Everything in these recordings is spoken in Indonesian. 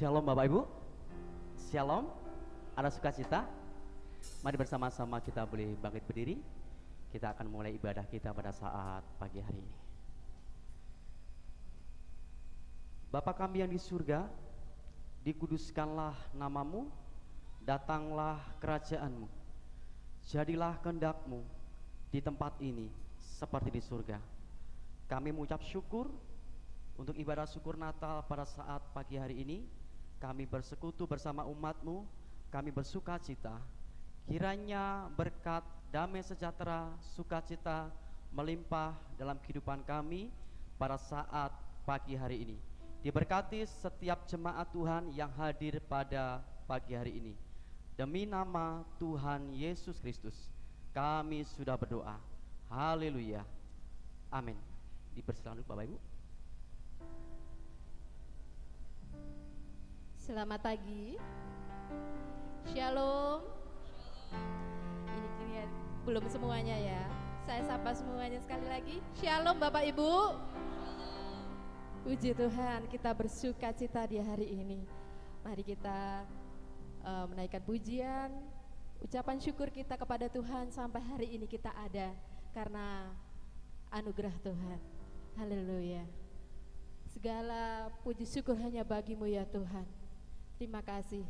Shalom Bapak Ibu. Shalom. Ada sukacita. Mari bersama-sama kita boleh bangkit berdiri. Kita akan mulai ibadah kita pada saat pagi hari ini. Bapa kami yang di surga, dikuduskanlah namamu, datanglah kerajaanmu, jadilah kehendak-mu di tempat ini seperti di surga. Kami mengucap syukur untuk ibadah syukur Natal pada saat pagi hari ini. Kami bersekutu bersama umat-Mu, kami bersuka cita. Kiranya berkat, damai sejahtera, sukacita melimpah dalam kehidupan kami pada saat pagi hari ini. Diberkati setiap jemaat Tuhan yang hadir pada pagi hari ini. Demi nama Tuhan Yesus Kristus, kami sudah berdoa. Haleluya. Amin. Dipersilakan Bapak Ibu. Selamat pagi. Shalom. Ini kalian belum semuanya ya. Saya sapa semuanya sekali lagi. Shalom Bapak Ibu. Puji Tuhan, kita bersuka cita di hari ini. Mari kita menaikkan pujian, ucapan syukur kita kepada Tuhan sampai hari ini kita ada karena anugerah Tuhan. Haleluya. Segala puji syukur hanya bagimu ya Tuhan. Terima kasih.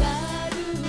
Lagu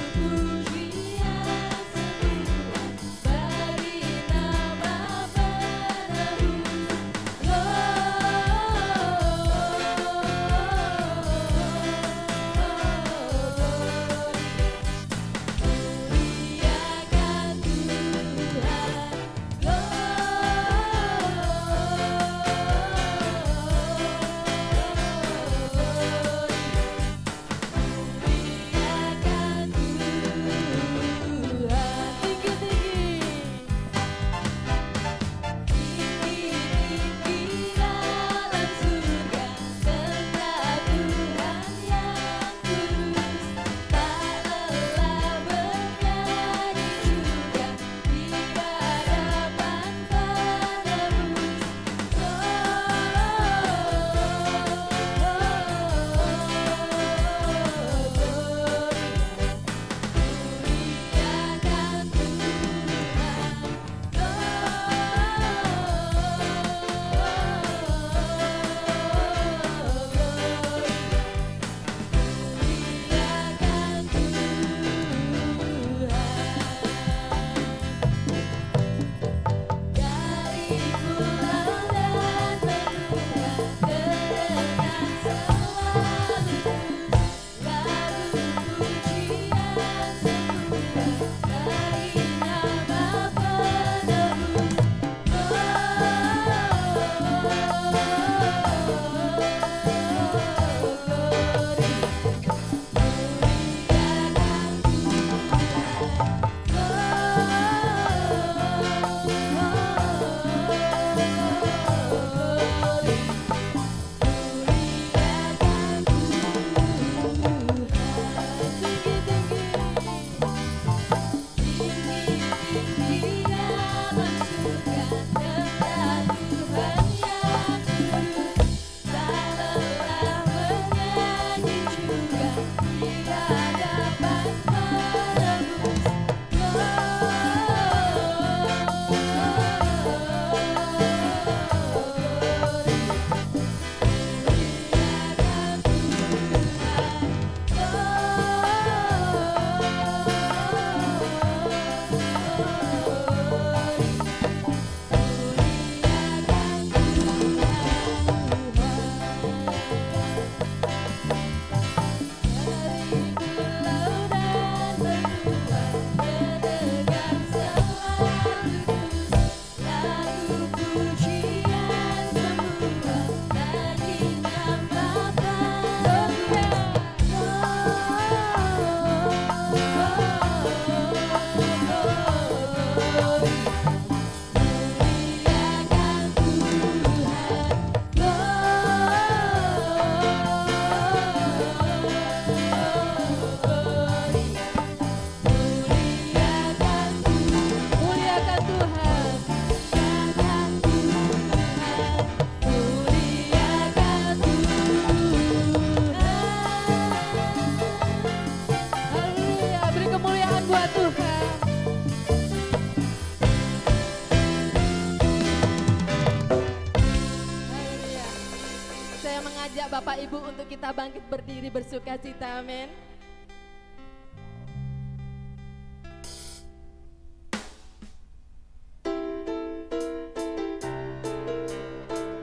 Ibu untuk kita bangkit berdiri bersuka cita, amin.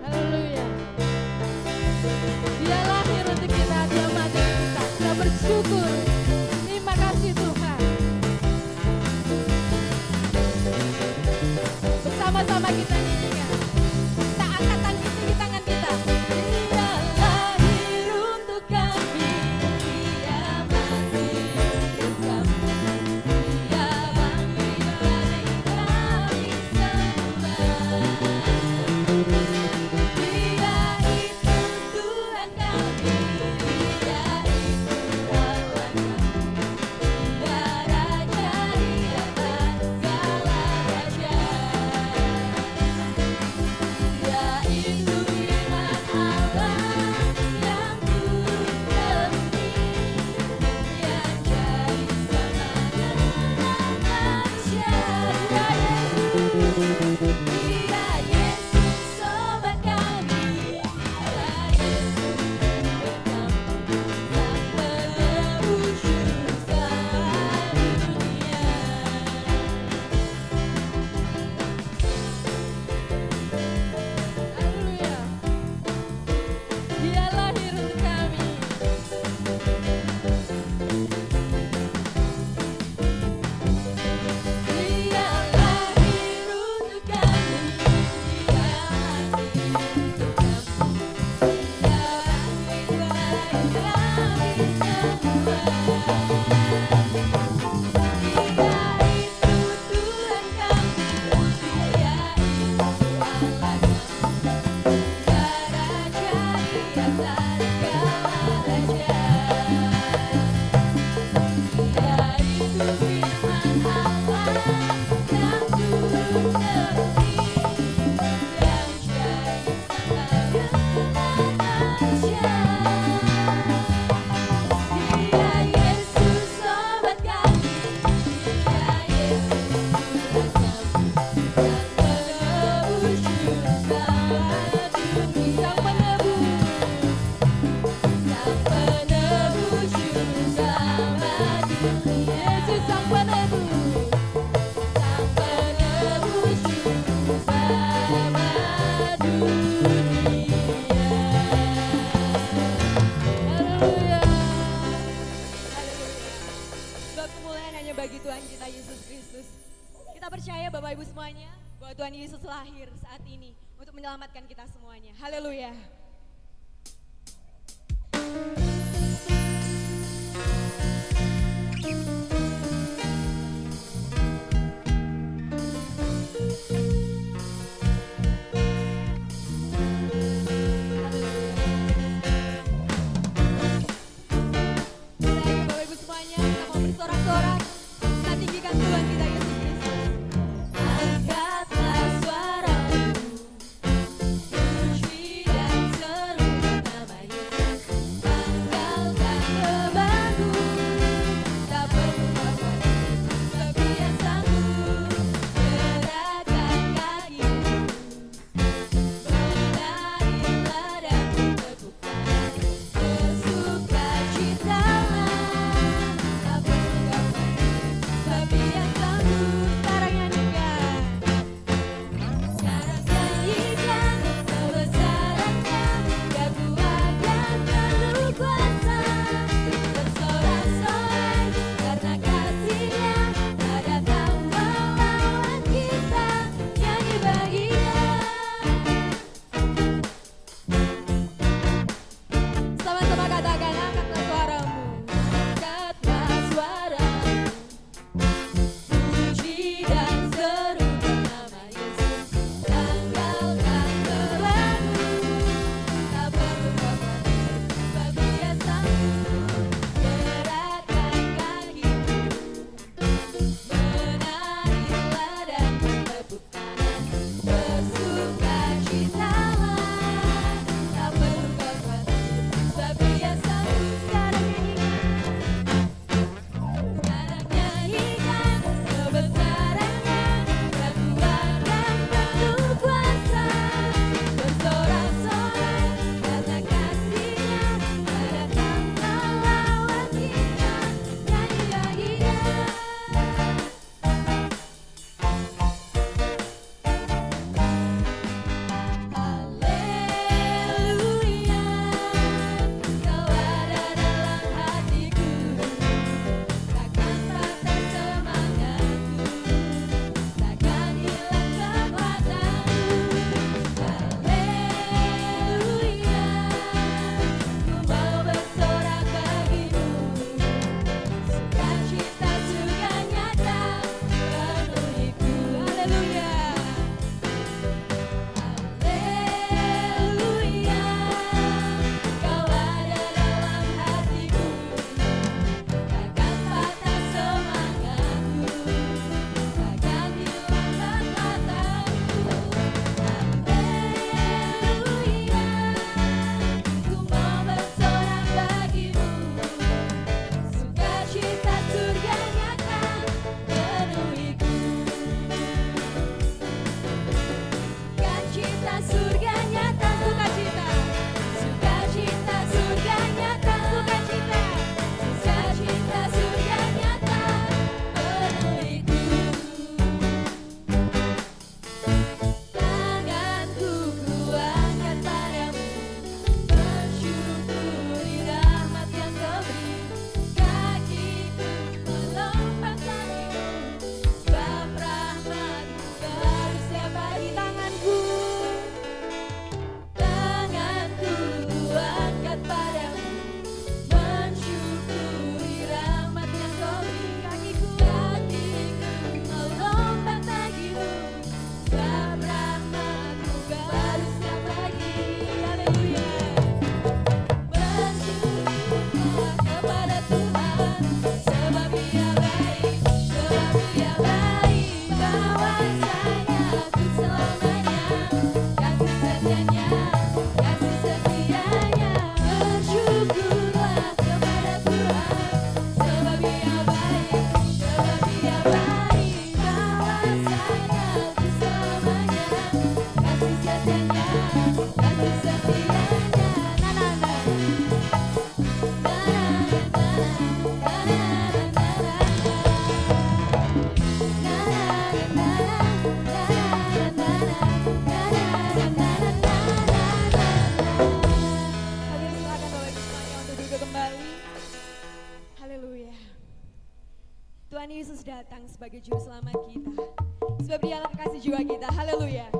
Haleluya. Dia lahir untuk kita, dia mati untuk kita. Kita bersyukur. Terima kasih Tuhan. Bersama-sama kita nyanyikan. Kita angkat tinggi tangan kita. Dia lahir untuk kami. Dia mati untuk kami. Dia bangkit bagi kami semua. Dia itu Tuhan kami. Dia itu Allah kami. Dia raja di atas segala raja. Dia itu firman Allah yang turun ke bumi, yang jadi sama dengan manusia. Dia Yesus, sobat kami. Dia Yesus, Tuhan kami, Sang penebus juru selamat dunia. Haleluya. Dia lahir untuk kami. Dia lahir untuk kami. Dia mati untuk kami. Dia bangkit bagi kami semua. Dia itu Tuhan kami. Dia itu Allah kami. Dia raja di atas segala raja. Dia itu firman Allah yang turun ke bumi, yang jadi sama dengan manusia. Dia Yesus, sobat kami. Dia Yesus, Tuhan kami, Sang penebus juru selamat dunia. Sang penebus juru selamat dunia. Yesus Sang penebus juru selamat dunia. Haleluya. Sebab kemuliaan hanya bagi Tuhan kita Yesus Kristus. Kita percaya Bapak Ibu semuanya bahwa Tuhan Yesus lahir saat ini untuk menyelamatkan kita semuanya. Haleluya. Kiranya Bapak Ibu semuanya kita mau bersorak-sorak, kita tinggikan Tuhan kita Yesus Kristus. Angkatlah suaramu, puji dan seru nama Yesus. Tanggalkan bebanmu, tak perlu khawatir, sebab Dia sanggup. Gerakkan kakimu, menarilah dan bertepuklah. Bersukacitalah, tak perlu khawatir, sebab Dia sanggup. Sekarang nyanyikan. Sekarang nyanyikan kebesarannya, kekuatan penuh kuasa. Bersorak-sorai karena kasih-Nya, tak datang melawan kita. Nyanyi bagi Dia. Sama-sama katakan, angkatlah suaramu, angkatlah suaramu, puji datang sebagai juru selamat kita. Sebab dialah kekasih jiwa kita. Haleluya.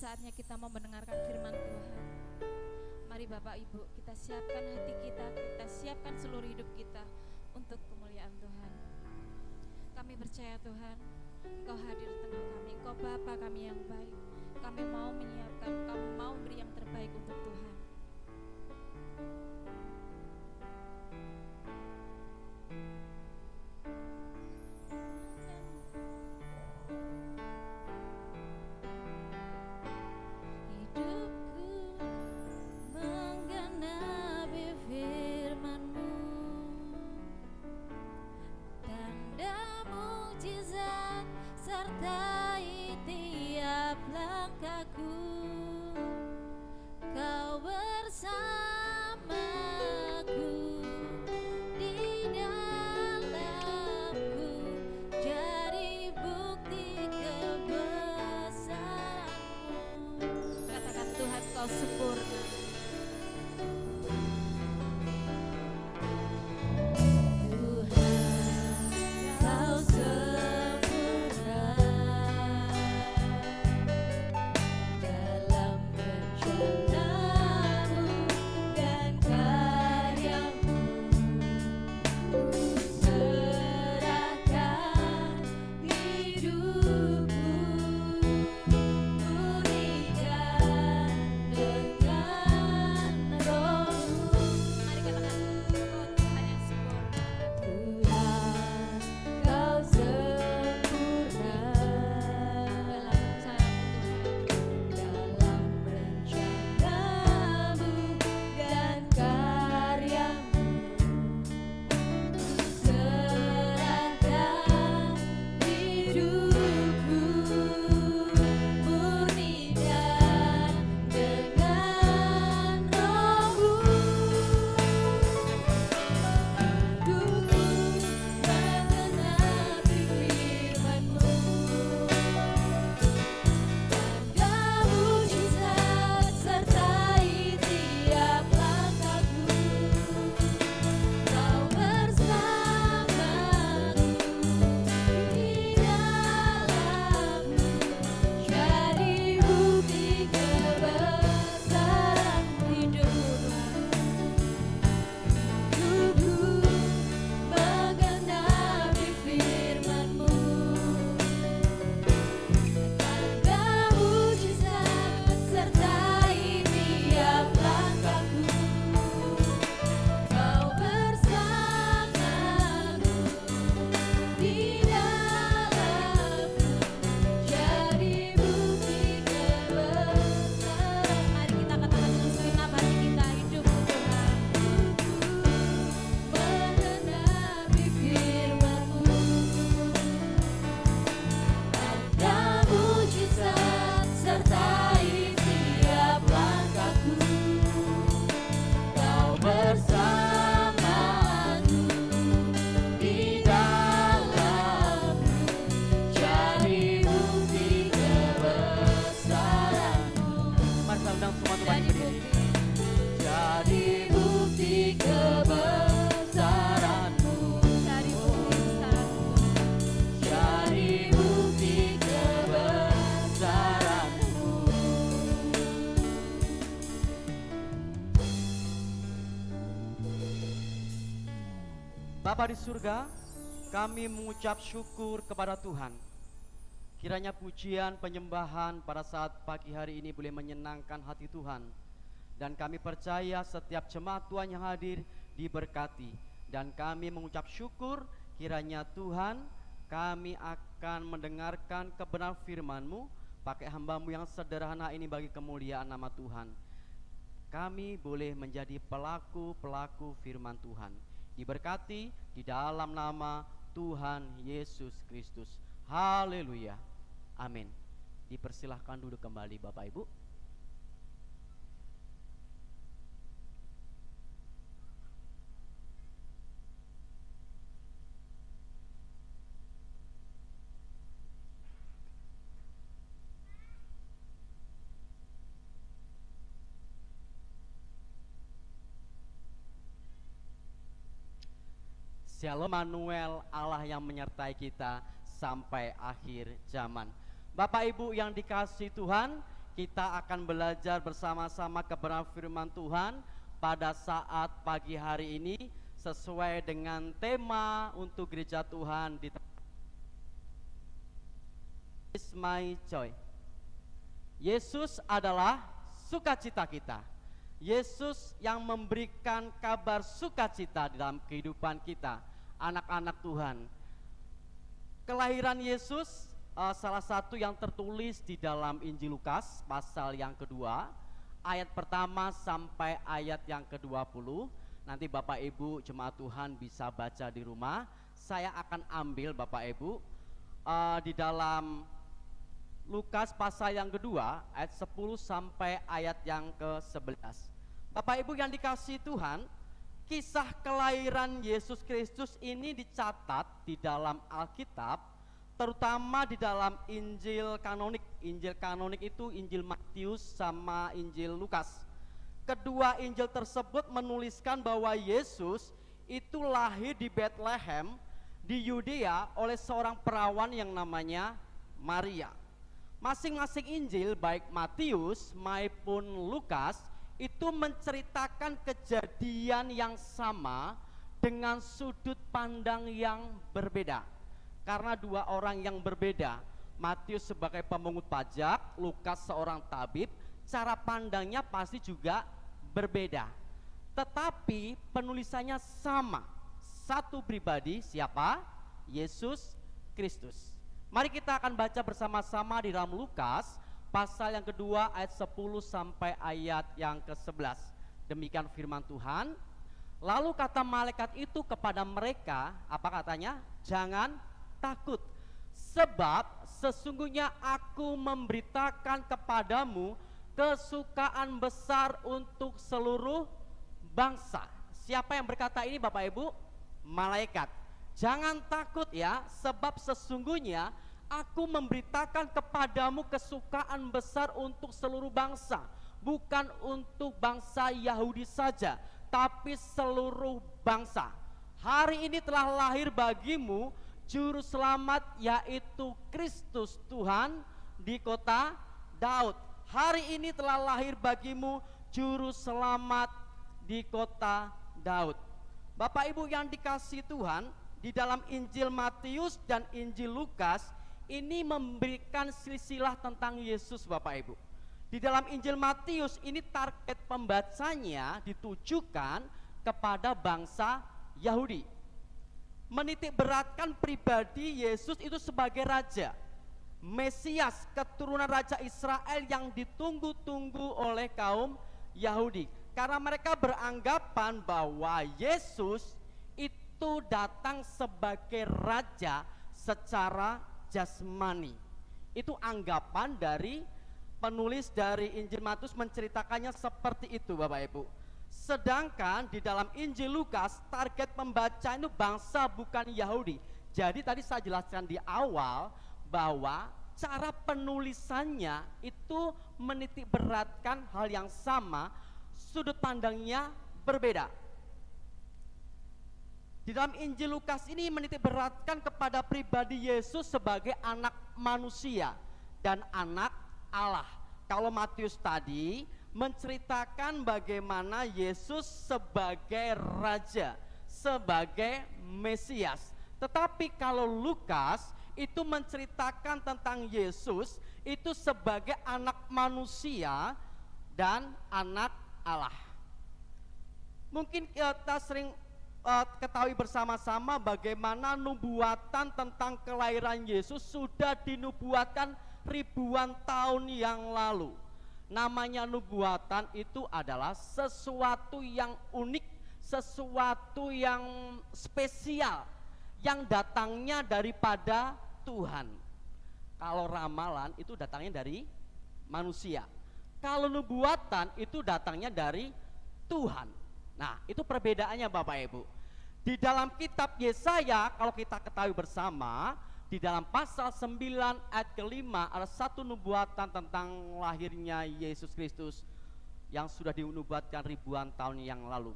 Saatnya kita mau mendengarkan firman Tuhan. Mari Bapak Ibu, kita siapkan hati kita, kita siapkan seluruh hidup kita untuk kemuliaan Tuhan. Kami percaya Tuhan, Engkau hadir di tengah kami, Engkau Bapa kami yang baik. Kami mau menyiapkan, kami mau beri yang terbaik untuk Tuhan. Tanda mukjizat sertai tiap langkahku, Kau bersamaku, di dalamku, jadi bukti kebesaran-Mu. Katakan Tuhan, Kau sempurna. Bapa di surga, kami mengucap syukur kepada Tuhan. Kiranya pujian penyembahan pada saat pagi hari ini boleh menyenangkan hati Tuhan. Dan kami percaya setiap jemaat Tuhan yang hadir diberkati. Dan kami mengucap syukur kiranya Tuhan, kami akan mendengarkan kebenaran firman-Mu pakai hamba-Mu yang sederhana ini bagi kemuliaan nama Tuhan. Kami boleh menjadi pelaku-pelaku firman Tuhan. Diberkati di dalam nama Tuhan Yesus Kristus. Haleluya. Amin. Dipersilahkan duduk kembali Bapak Ibu. Shalom Manuel, Allah yang menyertai kita sampai akhir zaman. Bapak Ibu yang dikasihi Tuhan, kita akan belajar bersama-sama kebenaran firman Tuhan pada saat pagi hari ini sesuai dengan tema untuk gereja Tuhan di Is My Joy. Yesus adalah sukacita kita. Yesus yang memberikan kabar sukacita dalam kehidupan kita, anak-anak Tuhan. Kelahiran Yesus salah satu yang tertulis di dalam Injil Lukas pasal yang kedua, ayat pertama sampai ayat yang ke-20. Nanti Bapak Ibu jemaat Tuhan bisa baca di rumah. Saya akan ambil Bapak Ibu di dalam Lukas pasal yang kedua ayat 10 sampai ayat yang ke-11. Bapak Ibu yang dikasihi Tuhan, kisah kelahiran Yesus Kristus ini dicatat di dalam Alkitab, terutama di dalam Injil kanonik. Injil kanonik itu Injil Matius sama Injil Lukas. Kedua Injil tersebut menuliskan bahwa Yesus itu lahir di Bethlehem di Yudea oleh seorang perawan yang namanya Maria. Masing-masing Injil baik Matius maupun Lukas itu menceritakan kejadian yang sama dengan sudut pandang yang berbeda. Karena dua orang yang berbeda, Matius sebagai pemungut pajak, Lukas seorang tabib, cara pandangnya pasti juga berbeda. Tetapi penulisannya sama, satu pribadi, siapa? Yesus Kristus. Mari kita akan baca bersama-sama di dalam Lukas pasal yang kedua ayat 10 sampai ayat yang ke-11. Demikian firman Tuhan. Lalu kata malaikat itu kepada mereka, apa katanya? Jangan takut, sebab sesungguhnya aku memberitakan kepadamu kesukaan besar untuk seluruh bangsa. Siapa yang berkata ini Bapak Ibu? Malaikat. Jangan takut ya, sebab sesungguhnya aku memberitakan kepadamu kesukaan besar untuk seluruh bangsa. Bukan untuk bangsa Yahudi saja, tapi seluruh bangsa. Hari ini telah lahir bagimu juru selamat, yaitu Kristus Tuhan di kota Daud. Hari ini telah lahir bagimu juru selamat di kota Daud. Bapak Ibu yang dikasihi Tuhan, di dalam Injil Matius dan Injil Lukas ini memberikan silsilah tentang Yesus Bapak Ibu. Di dalam Injil Matius ini target pembacanya ditujukan kepada bangsa Yahudi. Menitik beratkan pribadi Yesus itu sebagai raja, Mesias, keturunan Raja Israel yang ditunggu-tunggu oleh kaum Yahudi. Karena mereka beranggapan bahwa Yesus itu datang sebagai raja secara jasmani. Itu anggapan dari penulis dari Injil Matius menceritakannya seperti itu Bapak Ibu. Sedangkan di dalam Injil Lukas target pembaca itu bangsa bukan Yahudi. Jadi tadi saya jelaskan di awal bahwa cara penulisannya itu menitik beratkan hal yang sama, sudut pandangnya berbeda. Di dalam Injil Lukas ini menitik beratkan kepada pribadi Yesus sebagai anak manusia dan anak Allah. Kalau Matius tadi menceritakan bagaimana Yesus sebagai raja, sebagai Mesias. Tetapi kalau Lukas itu menceritakan tentang Yesus itu sebagai anak manusia dan anak Allah. Mungkin kita sering ketahui bersama-sama bagaimana nubuatan tentang kelahiran Yesus sudah dinubuatkan ribuan tahun yang lalu. Namanya nubuatan itu adalah sesuatu yang unik, sesuatu yang spesial, yang datangnya daripada Tuhan. Kalau ramalan itu datangnya dari manusia. Kalau nubuatan itu datangnya dari Tuhan. Nah, itu perbedaannya Bapak Ibu. Di dalam kitab Yesaya, kalau kita ketahui bersama, di dalam pasal 9 ayat ke-5 ada satu nubuatan tentang lahirnya Yesus Kristus yang sudah dinubuatkan ribuan tahun yang lalu.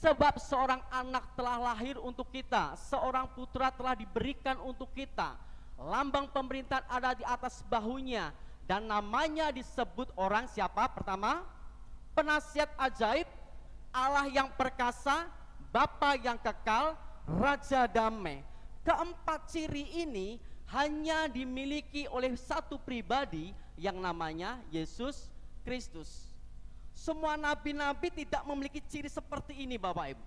Sebab seorang anak telah lahir untuk kita, seorang putra telah diberikan untuk kita. Lambang pemerintahan ada di atas bahunya, dan namanya disebut orang siapa? Pertama, penasihat ajaib, Allah yang perkasa, Bapa yang kekal, Raja damai. Keempat ciri ini hanya dimiliki oleh satu pribadi yang namanya Yesus Kristus. Semua nabi-nabi tidak memiliki ciri seperti ini Bapak Ibu.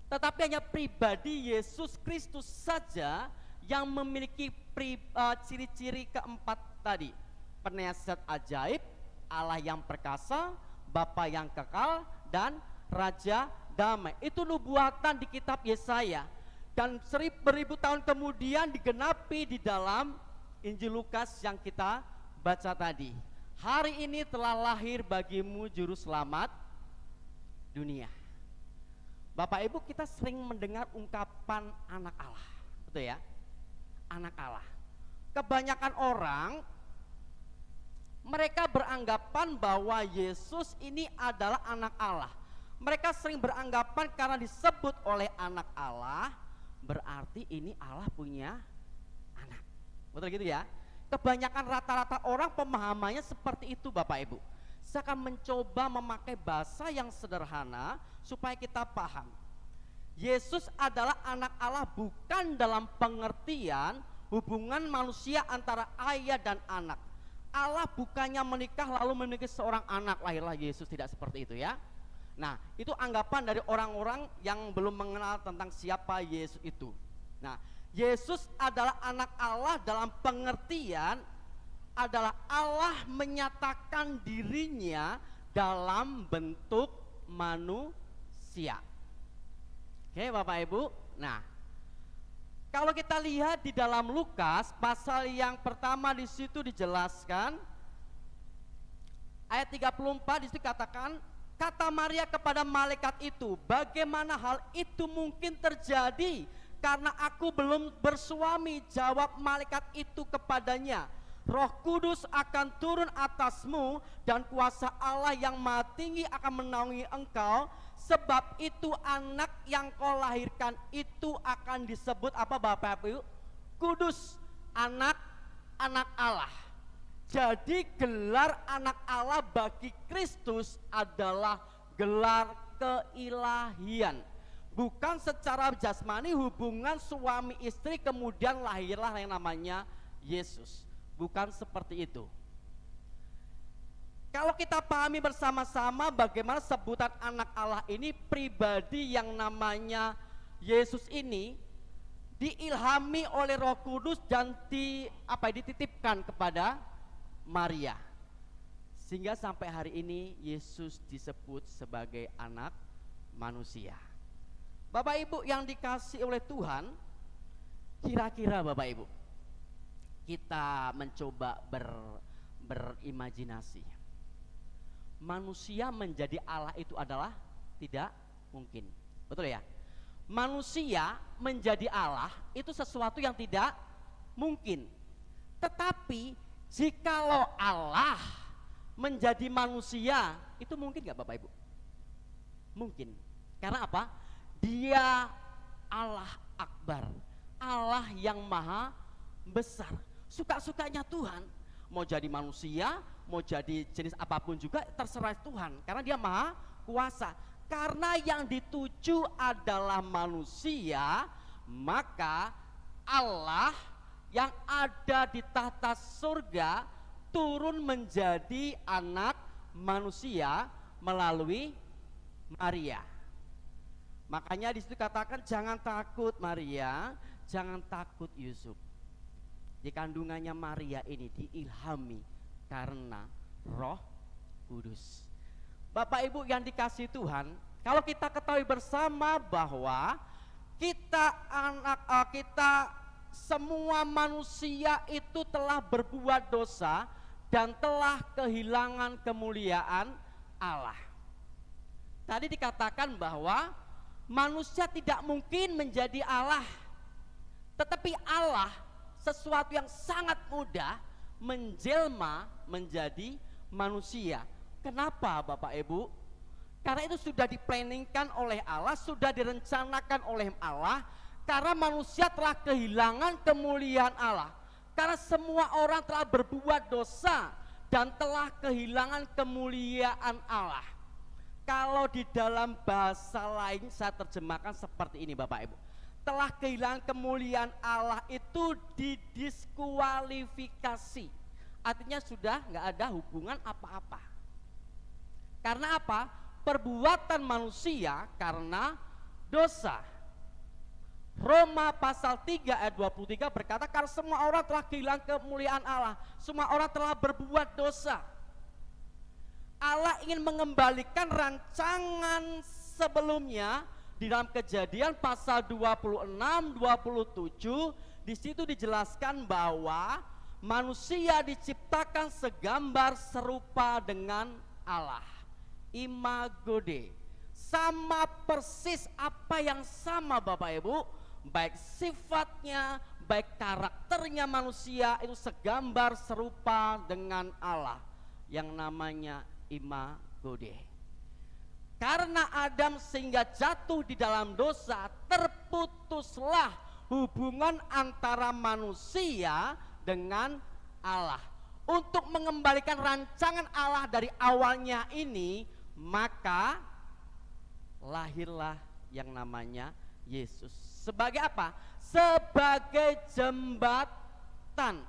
Tetapi hanya pribadi Yesus Kristus saja yang memiliki ciri-ciri keempat tadi. Penasihat ajaib, Allah yang perkasa, Bapa yang kekal, dan Raja damai. Itu nubuatan di kitab Yesaya. Dan beribu tahun kemudian digenapi di dalam Injil Lukas yang kita baca tadi. Hari ini telah lahir bagimu juru selamat dunia. Bapak Ibu, kita sering mendengar ungkapan anak Allah, betul ya? Anak Allah. Kebanyakan orang mereka beranggapan bahwa Yesus ini adalah anak Allah. Mereka sering beranggapan karena disebut oleh anak Allah, berarti ini Allah punya anak. Betul gitu ya? Kebanyakan rata-rata orang pemahamannya seperti itu Bapak Ibu. Saya akan mencoba memakai bahasa yang sederhana supaya kita paham. Yesus adalah anak Allah bukan dalam pengertian hubungan manusia antara ayah dan anak. Allah bukannya menikah lalu memiliki seorang anak, lahirlah Yesus, tidak seperti itu ya. Nah, itu anggapan dari orang-orang yang belum mengenal tentang siapa Yesus itu. Nah, Yesus adalah anak Allah dalam pengertian adalah Allah menyatakan dirinya dalam bentuk manusia. Oke Bapak Ibu. Nah, kalau kita lihat di dalam Lukas pasal yang pertama di situ dijelaskan ayat 34 di situ katakan, kata Maria kepada malaikat itu, bagaimana hal itu mungkin terjadi karena aku belum bersuami. Jawab malaikat itu kepadanya, Roh Kudus akan turun atasmu dan kuasa Allah yang Maha Tinggi akan menaungi engkau. Sebab itu anak yang kau lahirkan itu akan disebut apa Bapak Ibu? Kudus, anak Allah. Jadi gelar anak Allah bagi Kristus adalah gelar keilahian. Bukan secara jasmani hubungan suami istri kemudian lahirlah yang namanya Yesus. Bukan seperti itu. Kalau kita pahami bersama-sama bagaimana sebutan anak Allah ini, pribadi yang namanya Yesus ini diilhami oleh Roh Kudus dan dititipkan kepada Maria. Sehingga sampai hari ini Yesus disebut sebagai anak manusia. Bapak Ibu yang dikasih oleh Tuhan, kira-kira Bapak Ibu, kita mencoba berimajinasi. Manusia menjadi Allah itu adalah tidak mungkin. Betul ya? Manusia menjadi Allah itu sesuatu yang tidak mungkin. Tetapi jikalau Allah menjadi manusia, itu mungkin gak Bapak Ibu? Mungkin. Karena apa? Dia Allah Akbar, Allah yang maha besar. Suka-sukanya Tuhan, mau jadi manusia, mau jadi jenis apapun juga terserah Tuhan, karena dia maha kuasa. Karena yang dituju adalah manusia, maka Allah yang ada di tahta surga turun menjadi anak manusia melalui Maria. Makanya di situ katakan, jangan takut Maria, jangan takut Yusuf. Di kandungannya Maria ini diilhami karena Roh Kudus. Bapak Ibu yang dikasihi Tuhan, kalau kita ketahui bersama bahwa kita semua manusia itu telah berbuat dosa dan telah kehilangan kemuliaan Allah. Tadi dikatakan bahwa manusia tidak mungkin menjadi Allah, tetapi Allah sesuatu yang sangat mudah menjelma menjadi manusia. Kenapa Bapak Ibu? Karena itu sudah diplanningkan oleh Allah, sudah direncanakan oleh Allah. Karena manusia telah kehilangan kemuliaan Allah, karena semua orang telah berbuat dosa dan telah kehilangan kemuliaan Allah. Kalau di dalam bahasa lain saya terjemahkan seperti ini Bapak Ibu, telah kehilangan kemuliaan Allah itu didiskualifikasi. Artinya sudah nggak ada hubungan apa-apa. Karena apa? Perbuatan manusia karena dosa. Roma pasal 3 ayat 23 berkata, karena semua orang telah kehilangan kemuliaan Allah, semua orang telah berbuat dosa. Allah ingin mengembalikan rancangan sebelumnya. Di dalam Kejadian pasal 26, 27, di situ dijelaskan bahwa manusia diciptakan segambar serupa dengan Allah. Imago Dei. Sama persis apa yang sama Bapak Ibu, baik sifatnya, baik karakternya manusia itu segambar serupa dengan Allah yang namanya Imago Dei. Karena Adam sehingga jatuh di dalam dosa, terputuslah hubungan antara manusia dengan Allah. Untuk mengembalikan rancangan Allah dari awalnya ini, maka lahirlah yang namanya Yesus. Sebagai apa? Sebagai jembatan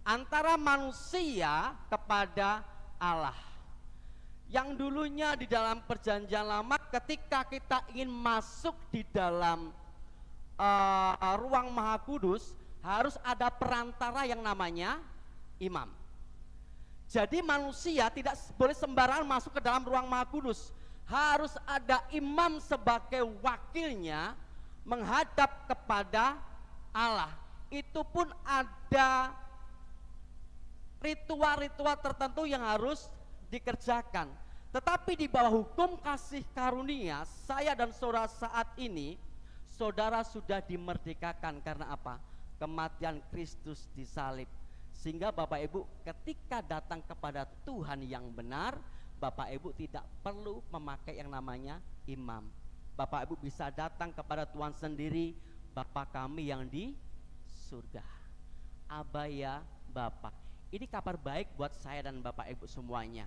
antara manusia kepada Allah. Yang dulunya di dalam perjanjian lama, ketika kita ingin masuk di dalam ruang Maha Kudus, harus ada perantara yang namanya imam. Jadi manusia tidak boleh sembarangan masuk ke dalam ruang Maha Kudus. Harus ada imam sebagai wakilnya menghadap kepada Allah. Itu pun ada ritual-ritual tertentu yang harus dikerjakan. Tetapi di bawah hukum kasih karunia, saya dan saudara saat ini, saudara sudah dimerdekakan. Karena apa? Kematian Kristus di salib. Sehingga Bapak Ibu ketika datang kepada Tuhan yang benar, Bapak Ibu tidak perlu memakai yang namanya imam. Bapak Ibu bisa datang kepada Tuhan sendiri. Bapa kami yang di surga, Aba ya Bapa. Ini kabar baik buat saya dan Bapak Ibu semuanya.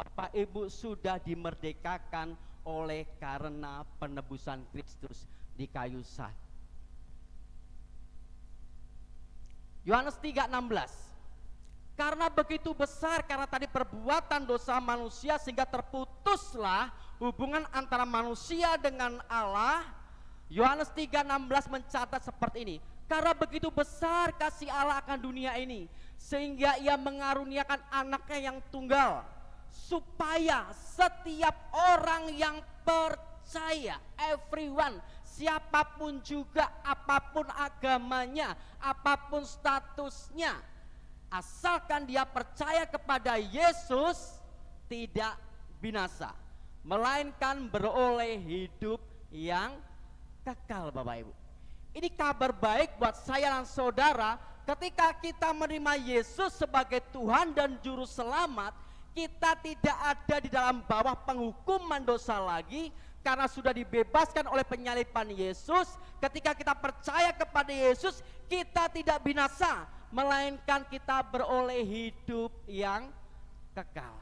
Bapak Ibu sudah dimerdekakan oleh karena penebusan Kristus di kayu salib. Yohanes 3:16. Karena begitu besar, karena tadi perbuatan dosa manusia, sehingga terputuslah hubungan antara manusia dengan Allah. Yohanes 3:16 mencatat seperti ini. Karena begitu besar kasih Allah akan dunia ini, sehingga ia mengaruniakan anaknya yang tunggal, supaya setiap orang yang percaya, everyone, siapapun juga, apapun agamanya, apapun statusnya, asalkan dia percaya kepada Yesus, tidak binasa, melainkan beroleh hidup yang kekal. Bapak Ibu, ini kabar baik buat saya dan saudara. Ketika kita menerima Yesus sebagai Tuhan dan Juru Selamat, kita tidak ada di dalam bawah penghukuman dosa lagi, karena sudah dibebaskan oleh penyaliban Yesus. Ketika kita percaya kepada Yesus, kita tidak binasa, melainkan kita beroleh hidup yang kekal.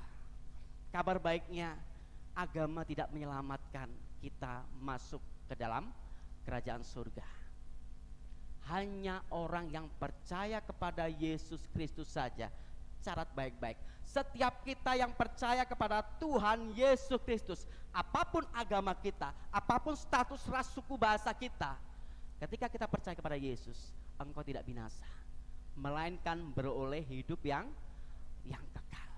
Kabar baiknya, agama tidak menyelamatkan kita masuk ke dalam kerajaan surga. Hanya orang yang percaya kepada Yesus Kristus saja. Catat baik-baik, setiap kita yang percaya kepada Tuhan Yesus Kristus, apapun agama kita, apapun status ras, suku, bahasa kita, ketika kita percaya kepada Yesus, engkau tidak binasa, melainkan beroleh hidup yang kekal.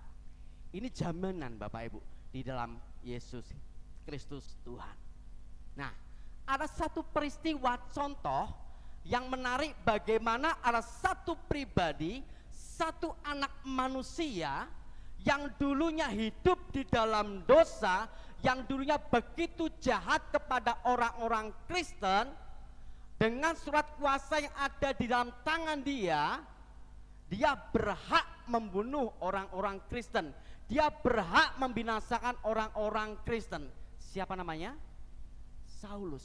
Ini jaminan Bapak Ibu di dalam Yesus Kristus Tuhan. Nah, ada satu peristiwa contoh yang menarik, bagaimana ada satu pribadi, satu anak manusia yang dulunya hidup di dalam dosa, yang dulunya begitu jahat kepada orang-orang Kristen. Dengan surat kuasa yang ada di dalam tangan dia, dia berhak membunuh orang-orang Kristen. Dia berhak membinasakan orang-orang Kristen. Siapa namanya? Saulus.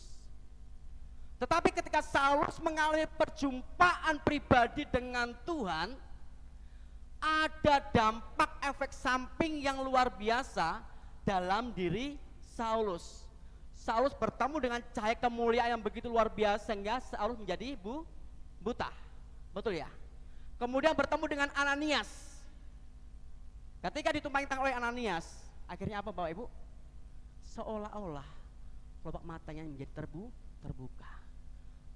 Tetapi ketika Saulus mengalami perjumpaan pribadi dengan Tuhan, ada dampak efek samping yang luar biasa dalam diri Saulus. Saulus bertemu dengan cahaya kemuliaan yang begitu luar biasa, sehingga Saulus menjadi buta. Betul ya? Kemudian bertemu dengan Ananias. Ketika ditumpangi tangan oleh Ananias, akhirnya apa Bapak Ibu? Seolah-olah kelopak matanya menjadi terbuka.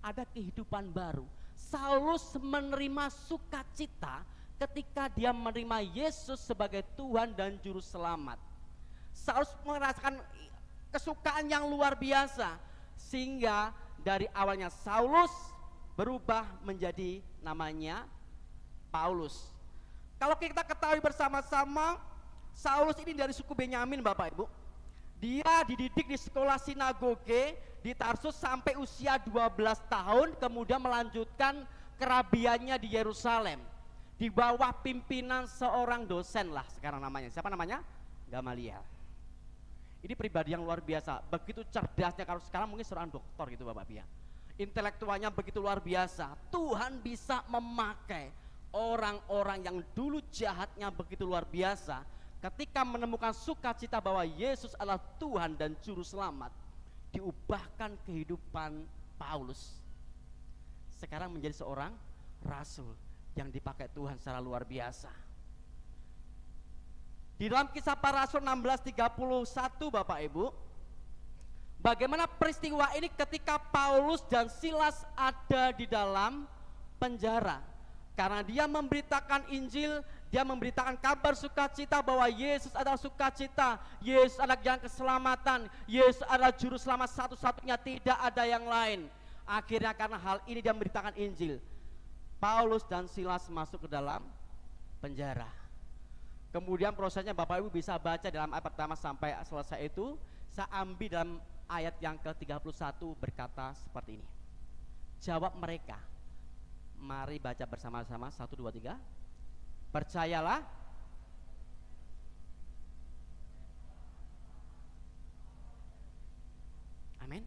Ada kehidupan baru. Saulus menerima sukacita ketika dia menerima Yesus sebagai Tuhan dan Juru Selamat. Saulus merasakan kesukaan yang luar biasa, sehingga dari awalnya Saulus berubah menjadi namanya Paulus. Kalau kita ketahui bersama-sama, Saulus ini dari suku Benyamin Bapak Ibu. Dia dididik di sekolah sinagoge di Tarsus sampai usia 12 tahun, kemudian melanjutkan kerabiannya di Yerusalem. Di bawah pimpinan seorang dosen lah sekarang namanya. Siapa namanya? Gamaliel. Ini pribadi yang luar biasa, begitu cerdasnya, kalau sekarang mungkin seorang doktor gitu Bapak Ibu ya. Intelektualnya begitu luar biasa. Tuhan bisa memakai orang-orang yang dulu jahatnya begitu luar biasa, ketika menemukan sukacita bahwa Yesus adalah Tuhan dan Juru Selamat, diubahkan kehidupan Paulus. Sekarang menjadi seorang rasul yang dipakai Tuhan secara luar biasa. Di dalam Kisah Para Rasul 16:31 Bapak Ibu, bagaimana peristiwa ini ketika Paulus dan Silas ada di dalam penjara. Karena dia memberitakan Injil, dia memberitakan kabar sukacita bahwa Yesus adalah sukacita, Yesus adalah jalan keselamatan, Yesus adalah juru selamat satu-satunya, tidak ada yang lain. Akhirnya karena hal ini dia memberitakan Injil, Paulus dan Silas masuk ke dalam penjara. Kemudian prosesnya Bapak Ibu bisa baca dalam ayat pertama sampai selesai itu. Saya ambil dalam ayat yang ke-31 berkata seperti ini. Jawab mereka, mari baca bersama-sama, 1, 2, 3. Percayalah amin.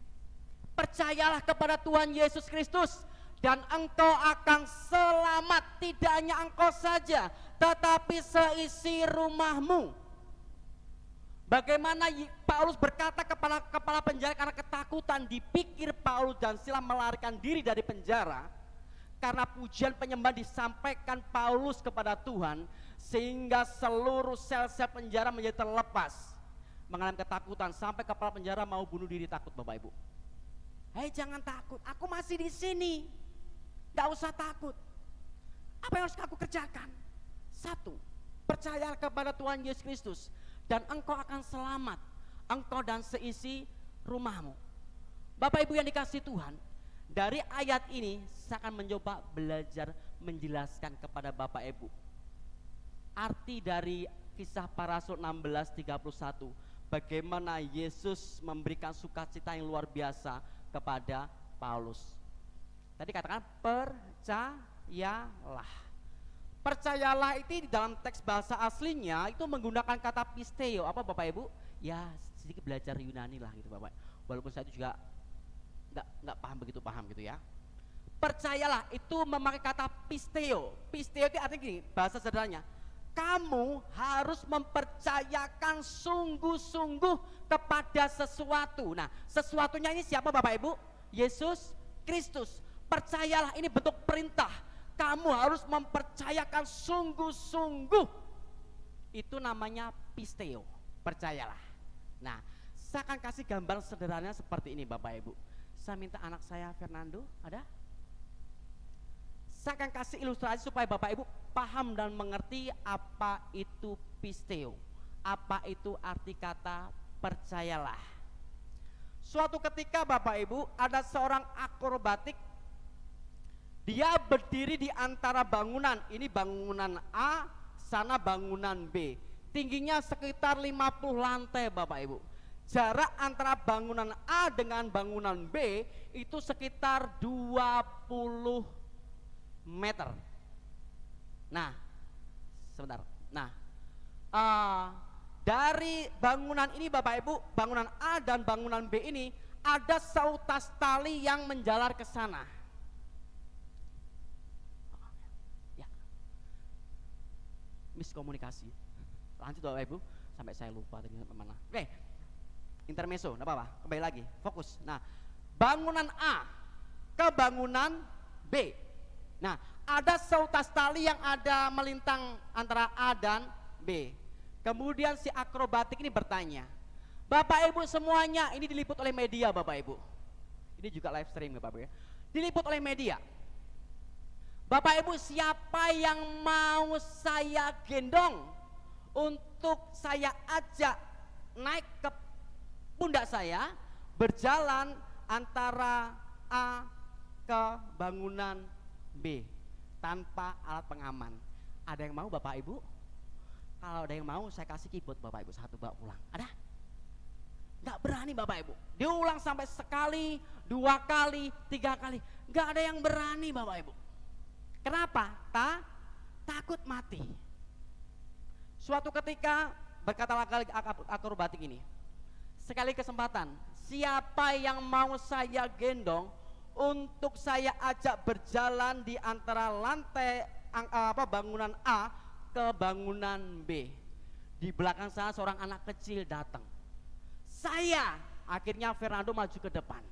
Percayalah kepada Tuhan Yesus Kristus dan engkau akan selamat, tidak hanya engkau saja, tetapi seisi rumahmu. Bagaimana Paulus berkata kepada kepala penjara karena ketakutan, dipikir Paulus dan Silas melarikan diri dari penjara. Karena pujian penyembahan disampaikan Paulus kepada Tuhan, sehingga seluruh sel-sel penjara menjadi terlepas. Mengalami ketakutan sampai kepala penjara mau bunuh diri, takut Bapak Ibu. Hei, jangan takut, aku masih di sini. Gak usah takut. Apa yang harus aku kerjakan? 1, percayalah kepada Tuhan Yesus Kristus dan engkau akan selamat, engkau dan seisi rumahmu. Bapak Ibu yang dikasihi Tuhan, dari ayat ini saya akan mencoba belajar menjelaskan kepada Bapak Ibu arti dari Kisah Para Rasul 16:31, bagaimana Yesus memberikan sukacita yang luar biasa kepada Paulus. Tadi katakan percayalah. Percayalah itu di dalam teks bahasa aslinya itu menggunakan kata pisteo. Apa Bapak Ibu? Ya sedikit belajar Yunani lah gitu Bapak. Walaupun saya itu juga nggak paham begitu paham gitu ya. Percayalah itu memakai kata pisteo. Pisteo itu artinya gini, bahasa sederhananya, kamu harus mempercayakan sungguh-sungguh kepada sesuatu. Nah, sesuatunya ini siapa Bapak Ibu? Yesus Kristus. Percayalah, ini bentuk perintah. Kamu harus mempercayakan sungguh-sungguh. Itu namanya pisteo, percayalah. Nah, saya akan kasih gambar sederhananya seperti ini Bapak Ibu. Saya minta anak saya Fernando, ada? Saya akan kasih ilustrasi supaya Bapak Ibu paham dan mengerti apa itu pisteo, apa itu arti kata percayalah. Suatu ketika Bapak Ibu ada seorang akrobatik, dia berdiri di antara bangunan, ini bangunan A, sana bangunan B. Tingginya sekitar 50 lantai Bapak Ibu. Jarak antara bangunan A dengan bangunan B itu sekitar 20 meter. Nah, sebentar. Nah, dari bangunan ini Bapak Ibu, bangunan A dan bangunan B ini ada seutas tali yang menjalar ke sana. Ya. Miskomunikasi. Lanjut Bapak Ibu, sampai saya lupa tadi sampai mana. Oke. Intermezzo, enggak apa-apa. Kembali lagi, fokus. Nah, bangunan A ke bangunan B. Nah, ada seutas tali yang ada melintang antara A dan B. Kemudian si akrobatik ini bertanya, Bapak Ibu semuanya, ini diliput oleh media Bapak Ibu. Ini juga live stream Bapak Ibu ya. Diliput oleh media. Bapak Ibu, siapa yang mau saya gendong untuk saya ajak naik ke pundak saya, berjalan antara A ke bangunan B. tanpa alat pengaman. Ada yang mau Bapak Ibu? Kalau ada yang mau saya kasih keyboard Bapak Ibu satu bawa pulang. Ada? Gak berani Bapak Ibu. Diulang sampai sekali, 2 kali, 3 kali. Gak ada yang berani Bapak Ibu. Kenapa? Takut mati. Suatu ketika berkata lagi akrobatik ini, sekali kesempatan, siapa yang mau saya gendong untuk saya ajak berjalan di antara lantai bangunan A ke bangunan B. Di belakang sana seorang anak kecil datang. Saya, akhirnya Fernando maju ke depan.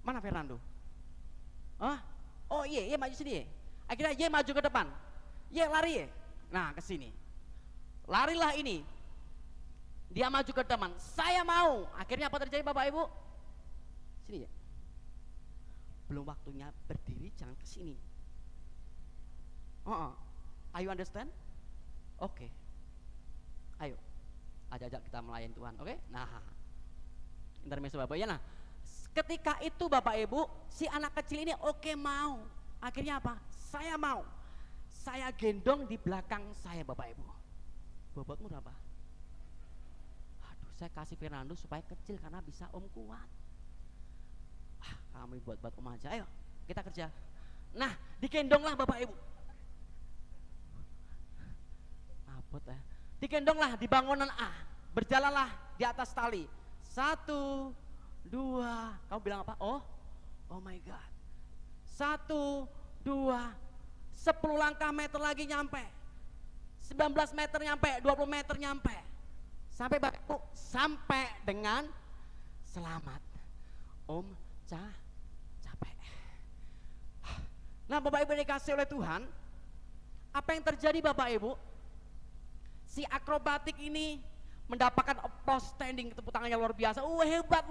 Mana Fernando? Hah? Oh iya maju sini. Akhirnya ye maju ke depan. Ye lari ye. Nah ke sini. Larilah ini. Dia maju ke depan. Saya mau. Akhirnya apa terjadi Bapak Ibu? Sini ya. Belum waktunya berdiri, jangan ke sini. Are you understand? Oke. Ayo. Ajak kita melayani Tuhan, oke? Nah, intermezzo Bapak ya. Nah, ketika itu Bapak Ibu, si anak kecil ini oke mau. Akhirnya apa? Saya mau. Saya gendong di belakang saya Bapak Ibu. Bobotmu berapa? Aduh, saya kasih Fernando supaya kecil karena bisa om kuat. Kami buat om aja. Ayo, kita kerja. Nah, digendonglah Bapak Ibu. Abot ya. Digendonglah di bangunan A, berjalanlah di atas tali. 1, 2, kamu bilang apa? Oh my God. 1, 2, 10 langkah meter lagi nyampe, 19 meter nyampe, 20 meter nyampe. Sampai Bapak Ibu, sampai dengan selamat. Om capek. Nah Bapak Ibu dikasih oleh Tuhan, apa yang terjadi Bapak Ibu? Si akrobatik ini mendapatkan applause standing, tepuk tangannya luar biasa. Hebat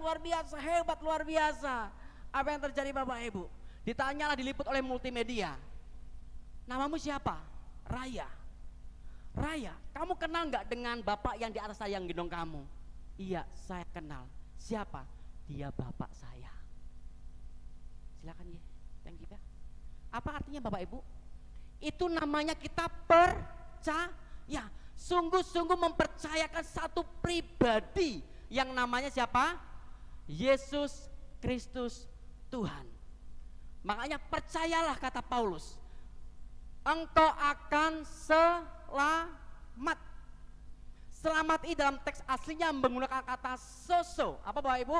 luar biasa. Apa yang terjadi Bapak Ibu? Ditanyalah, diliput oleh multimedia. Namamu siapa? Raya. Kamu kenal nggak dengan bapak yang di atas saya yang gendong kamu? Iya, saya kenal. Siapa? Dia bapak saya. Silakan ya. Thank you ya. Apa artinya Bapak Ibu? Itu namanya kita percaya. Sungguh-sungguh mempercayakan satu pribadi yang namanya siapa? Yesus Kristus Tuhan. Makanya percayalah kata Paulus, engkau akan selamat. Selamat ini dalam teks aslinya menggunakan kata soso. Apa Bapak Ibu?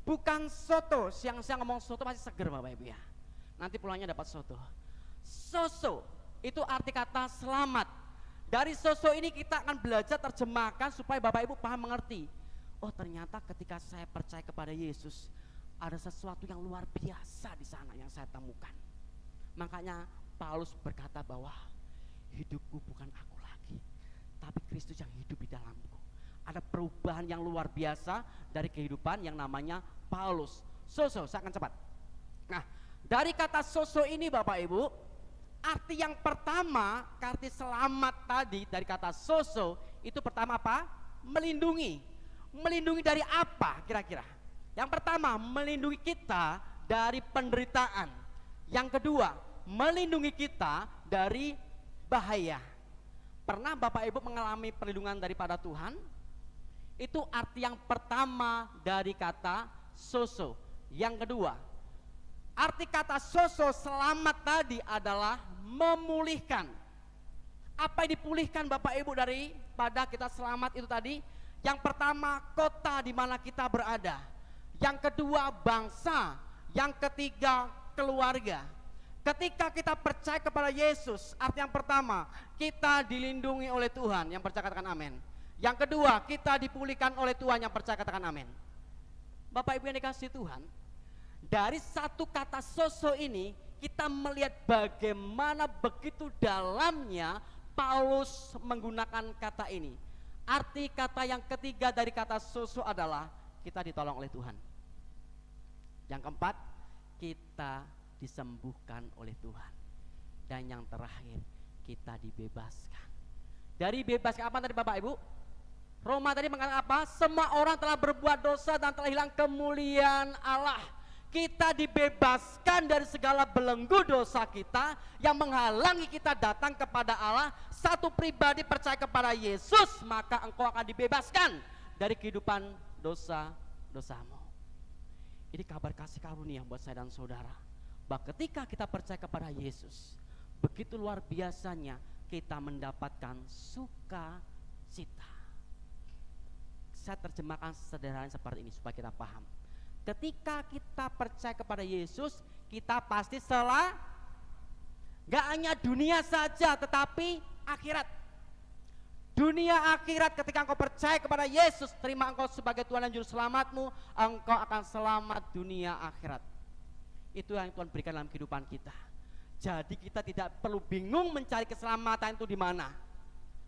Bukan soto. Siang-siang ngomong soto masih seger Bapak Ibu ya. Nanti pulangnya dapat soto. Soso itu arti kata selamat. Dari soso ini kita akan belajar terjemahkan supaya Bapak Ibu paham mengerti. Oh ternyata ketika saya percaya kepada Yesus, ada sesuatu yang luar biasa di sana yang saya temukan. Makanya Paulus berkata bahwa hidupku bukan aku lagi, tapi Kristus yang hidup di dalamku. Ada perubahan yang luar biasa dari kehidupan yang namanya Paulus. Soso, saya akan cepat. Nah, dari kata soso ini Bapak Ibu, arti yang pertama, arti selamat tadi dari kata soso itu pertama apa? Melindungi. Melindungi dari apa kira-kira? Yang pertama, melindungi kita dari penderitaan. Yang kedua, melindungi kita dari bahaya. Pernah Bapak Ibu mengalami perlindungan daripada Tuhan? Itu arti yang pertama dari kata soso. Yang kedua, arti kata soso selamat tadi adalah memulihkan. Apa yang dipulihkan Bapak Ibu daripada kita selamat itu tadi? Yang pertama, kota di mana kita berada. Yang kedua, bangsa. Yang ketiga, keluarga. Ketika kita percaya kepada Yesus, arti yang pertama, kita dilindungi oleh Tuhan. Yang percaya katakan amin. Yang kedua, kita dipulihkan oleh Tuhan. Yang percaya katakan amin. Bapak Ibu yang dikasihi Tuhan, dari satu kata soso ini kita melihat bagaimana begitu dalamnya Paulus menggunakan kata ini. Arti kata yang ketiga dari kata soso adalah kita ditolong oleh Tuhan. Yang keempat, kita disembuhkan oleh Tuhan. Dan yang terakhir, kita dibebaskan. Dari bebaskan apa tadi Bapak Ibu? Roma tadi mengatakan apa? Semua orang telah berbuat dosa dan telah hilang kemuliaan Allah. Kita dibebaskan dari segala belenggu dosa kita yang menghalangi kita datang kepada Allah. Satu pribadi percaya kepada Yesus, maka engkau akan dibebaskan dari kehidupan dosa-dosamu. Ini kabar kasih karunia buat saya dan saudara, bahwa ketika kita percaya kepada Yesus, begitu luar biasanya kita mendapatkan sukacita. Saya terjemahkan sederhana seperti ini supaya kita paham. Ketika kita percaya kepada Yesus, kita pasti gak hanya dunia saja, tetapi akhirat. Dunia akhirat, ketika engkau percaya kepada Yesus, terima engkau sebagai Tuhan dan Juru Selamatmu, engkau akan selamat dunia akhirat. Itu yang Tuhan berikan dalam kehidupan kita. Jadi kita tidak perlu bingung mencari keselamatan itu di mana.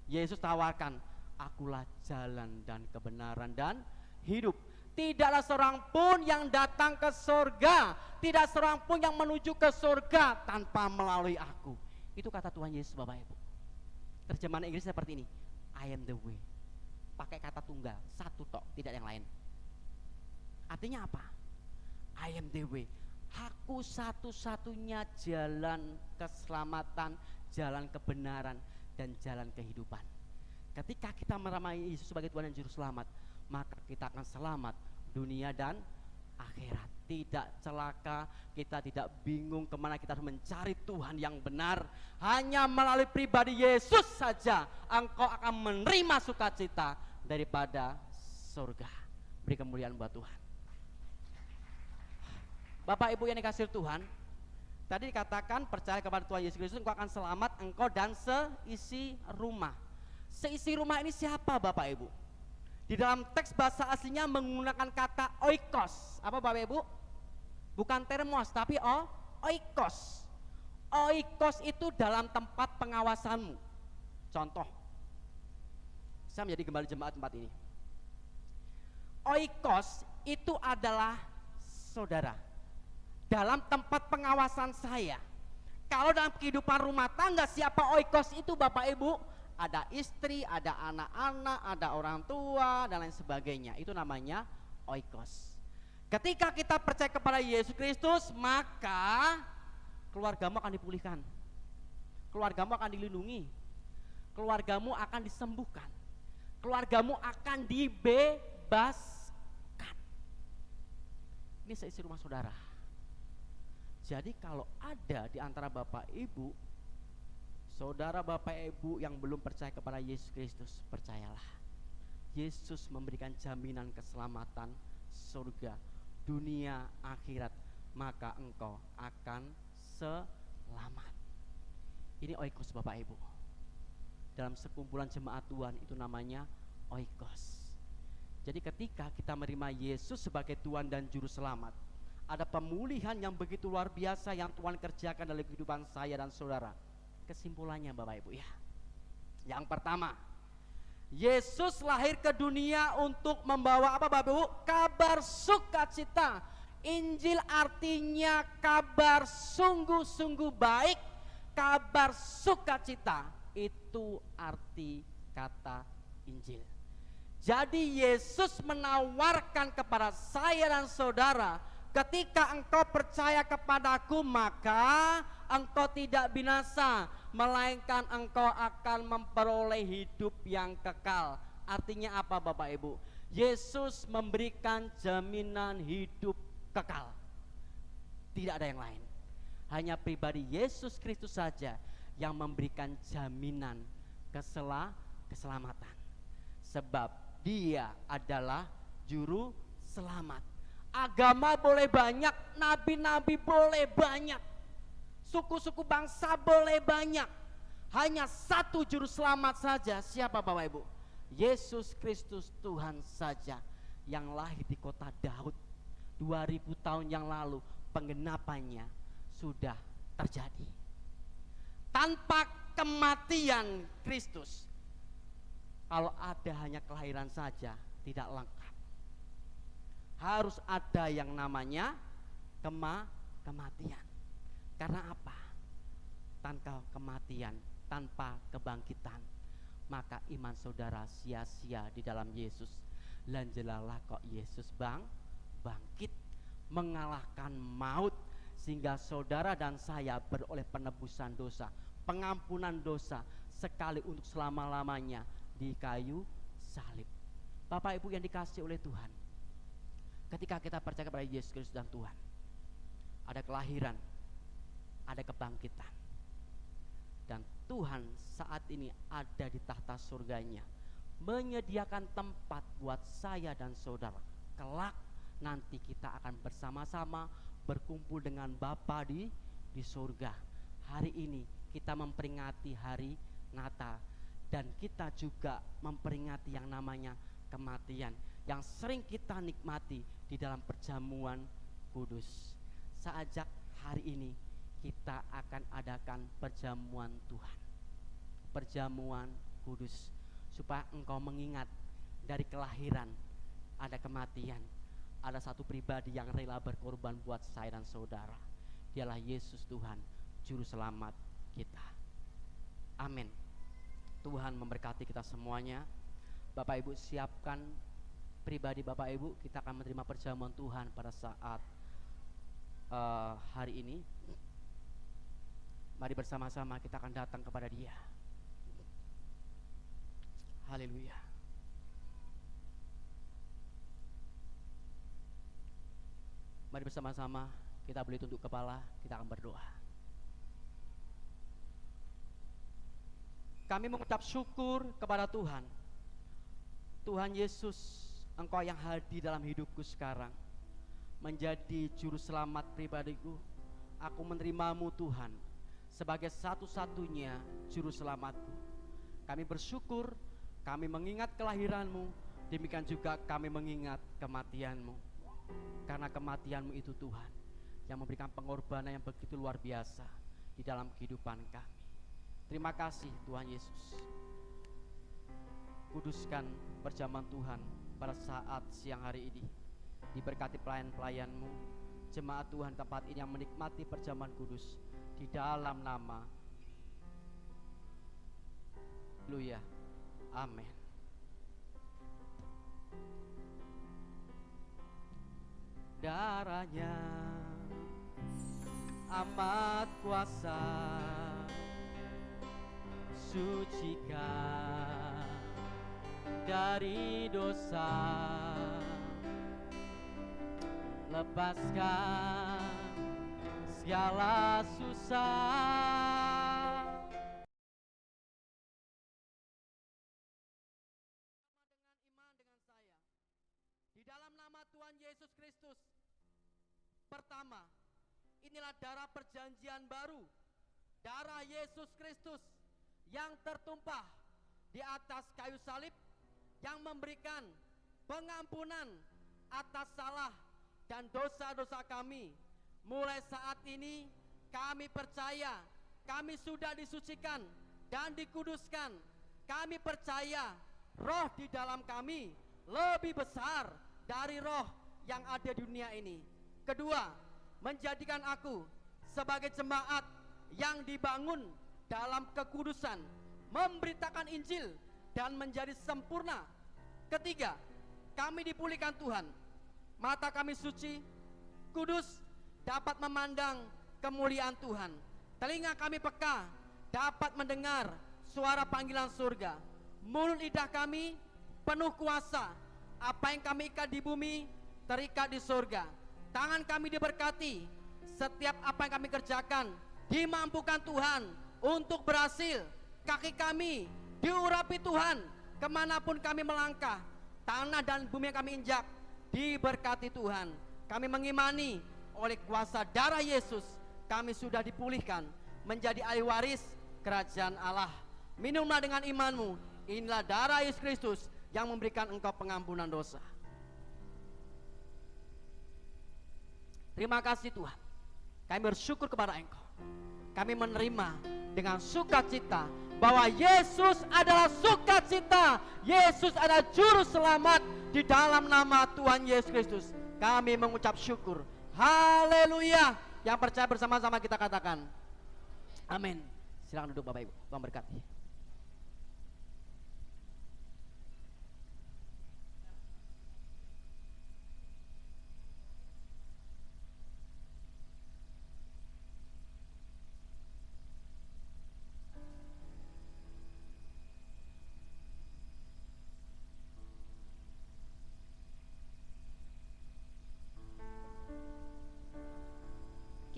Yesus tawarkan, akulah jalan dan kebenaran dan hidup. Tidaklah seorang pun yang datang ke surga, tidak seorang pun yang menuju ke surga tanpa melalui aku. Itu kata Tuhan Yesus, Bapak Ibu. Terjemahan Inggris seperti ini, I am the way. Pakai kata tunggal, satu tok, tidak yang lain. Artinya apa? I am the way. Aku satu-satunya jalan keselamatan, jalan kebenaran, dan jalan kehidupan. Ketika kita meramai Yesus sebagai Tuhan dan Juru Selamat, maka kita akan selamat dunia dan akhirat. Tidak celaka, kita tidak bingung kemana kita harus mencari Tuhan yang benar. Hanya melalui pribadi Yesus saja engkau akan menerima sukacita daripada surga. Beri kemuliaan buat Tuhan. Bapak Ibu yang dikasihi Tuhan, tadi dikatakan percaya kepada Tuhan Yesus Kristus, engkau akan selamat, engkau dan seisi rumah. Seisi rumah ini siapa Bapak Ibu? Di dalam teks bahasa aslinya menggunakan kata oikos. Apa Bapak Ibu? Bukan termos, tapi oikos. Oikos itu dalam tempat pengawasanmu. Contoh, saya menjadi gembala jemaat tempat ini. Oikos itu adalah saudara dalam tempat pengawasan saya. Kalau dalam kehidupan rumah tangga, siapa oikos itu Bapak Ibu? Ada istri, ada anak-anak, ada orang tua, dan lain sebagainya. Itu namanya oikos. Ketika kita percaya kepada Yesus Kristus, maka keluargamu akan dipulihkan, keluargamu akan dilindungi, keluargamu akan disembuhkan, keluargamu akan dibebaskan. Ini seisi rumah saudara. Jadi kalau ada di antara Bapak Ibu, saudara Bapak Ibu yang belum percaya kepada Yesus Kristus, percayalah, Yesus memberikan jaminan keselamatan surga, dunia, akhirat, maka engkau akan selamat. Ini oikos Bapak Ibu. Dalam sekumpulan jemaat Tuhan itu namanya oikos. Jadi ketika kita menerima Yesus sebagai Tuhan dan Juru Selamat, ada pemulihan yang begitu luar biasa yang Tuhan kerjakan dalam kehidupan saya dan saudara. Kesimpulannya Bapak Ibu ya, yang pertama, Yesus lahir ke dunia untuk membawa apa Bapak Ibu? Kabar sukacita. Injil artinya kabar sungguh-sungguh baik, kabar sukacita. Itu arti kata Injil. Jadi Yesus menawarkan kepada saya dan saudara, ketika engkau percaya kepadaku, maka engkau tidak binasa, melainkan engkau akan memperoleh hidup yang kekal. Artinya apa Bapak Ibu? Yesus memberikan jaminan hidup kekal. Tidak ada yang lain. Hanya pribadi Yesus Kristus saja yang memberikan jaminan keselamatan. Sebab Dia adalah juru selamat. Agama boleh banyak, nabi-nabi boleh banyak, suku-suku bangsa boleh banyak, hanya satu juru selamat saja. Siapa Bapak Ibu? Yesus Kristus Tuhan saja, yang lahir di kota Daud 2000 tahun yang lalu. Penggenapannya sudah terjadi. Tanpa kematian Kristus, kalau ada hanya kelahiran saja tidak lengkap. Harus ada yang namanya kematian. Karena apa? Tanpa kematian, tanpa kebangkitan, maka iman saudara sia-sia di dalam Yesus. Lanjelalah kok Yesus bangkit, mengalahkan maut, sehingga saudara dan saya beroleh penebusan dosa, pengampunan dosa sekali untuk selama-lamanya di kayu salib. Bapak Ibu yang dikasihi oleh Tuhan, ketika kita percaya kepada Yesus Kristus dan Tuhan, ada kelahiran, ada kebangkitan, dan Tuhan saat ini ada di tahta surganya, menyediakan tempat buat saya dan saudara. Kelak nanti kita akan bersama-sama berkumpul dengan Bapa di surga. Hari ini kita memperingati hari Natal, dan kita juga memperingati yang namanya kematian yang sering kita nikmati di dalam perjamuan kudus. Sejak hari ini kita akan adakan perjamuan Tuhan, perjamuan kudus, supaya engkau mengingat dari kelahiran ada kematian, ada satu pribadi yang rela berkorban buat saya dan saudara. Dialah Yesus Tuhan, Juru Selamat kita. Amin. Tuhan memberkati kita semuanya. Bapak Ibu siapkan pribadi Bapak Ibu, kita akan menerima perjamuan Tuhan pada saat hari ini. Mari bersama-sama kita akan datang kepada Dia. Haleluya. Mari bersama-sama kita boleh tunduk kepala, kita akan berdoa. Kami mengucap syukur kepada Tuhan. Tuhan Yesus, Engkau yang hadir dalam hidupku sekarang, menjadi juru selamat pribadiku. Aku menerimamu Tuhan sebagai satu-satunya juru selamatku. Kami bersyukur, kami mengingat kelahiranmu, demikian juga kami mengingat kematianmu. Karena kematianmu itu Tuhan yang memberikan pengorbanan yang begitu luar biasa di dalam kehidupan kami. Terima kasih Tuhan Yesus. Kuduskan perjamuan Tuhan pada saat siang hari ini. Diberkati pelayan-pelayan-Mu, jemaat Tuhan tempat ini yang menikmati perjamuan kudus di dalam nama Haleluya. Amin. Darahnya amat kuasa, sucikan dari dosa, lepaskan segala susah. Dengan iman dengan saya di dalam nama Tuhan Yesus Kristus. Pertama, inilah darah perjanjian baru, darah Yesus Kristus yang tertumpah di atas kayu salib, yang memberikan pengampunan atas salah dan dosa-dosa kami. Mulai saat ini kami percaya kami sudah disucikan dan dikuduskan. Kami percaya roh di dalam kami lebih besar dari roh yang ada di dunia ini. Kedua, menjadikan aku sebagai jemaat yang dibangun dalam kekudusan, memberitakan Injil dan menjadi sempurna. Ketiga, kami dipulihkan Tuhan, mata kami suci, kudus, dapat memandang kemuliaan Tuhan. Telinga kami peka, dapat mendengar suara panggilan surga. Mulut lidah kami penuh kuasa, apa yang kami ikat di bumi terikat di surga. Tangan kami diberkati, setiap apa yang kami kerjakan dimampukan Tuhan untuk berhasil. Kaki kami diurapi Tuhan kemanapun kami melangkah. Tanah dan bumi yang kami injak diberkati Tuhan. Kami mengimani oleh kuasa darah Yesus kami sudah dipulihkan menjadi ahli waris kerajaan Allah. Minumlah dengan imanmu, inilah darah Yesus Kristus yang memberikan engkau pengampunan dosa. Terima kasih Tuhan, kami bersyukur kepada Engkau. Kami menerima dengan sukacita bahwa Yesus adalah sukacita. Yesus adalah juru selamat. Di dalam nama Tuhan Yesus Kristus kami mengucap syukur. Haleluya. Yang percaya bersama-sama kita katakan amin. Silakan duduk Bapak Ibu, Tuhan berkati.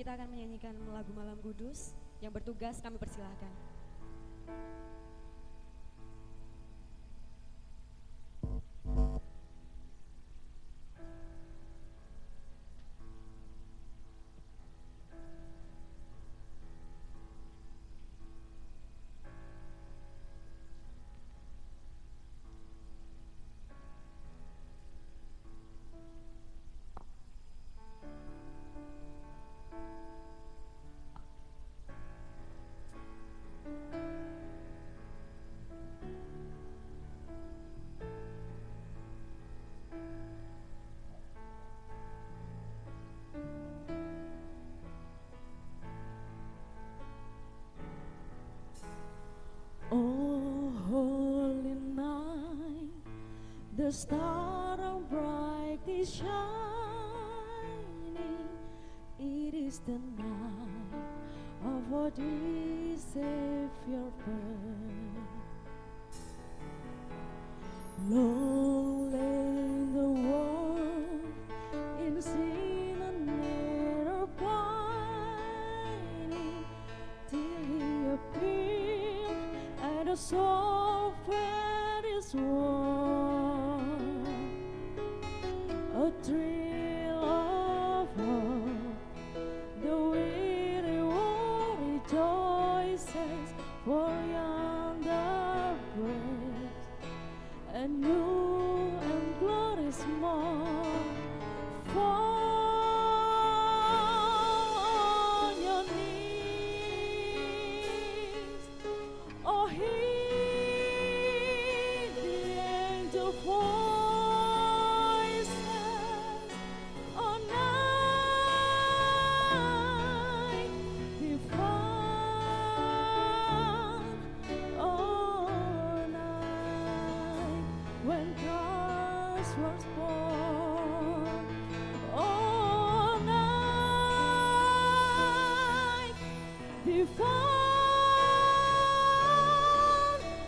kita akan menyanyikan lagu Malam Kudus. Yang bertugas kami persilahkan. Oh, holy night, the star are brightly shining. It is the night of our dear Savior birth. Long lay the world in sin and error pining, till He appeared and a soul fed His word. A thrill of hope, the weary world rejoices, for yonder breaks a new and glorious morn. Fall on your knees, oh heed the angel voices, oh night divine, oh night when Christ was born, oh night divine,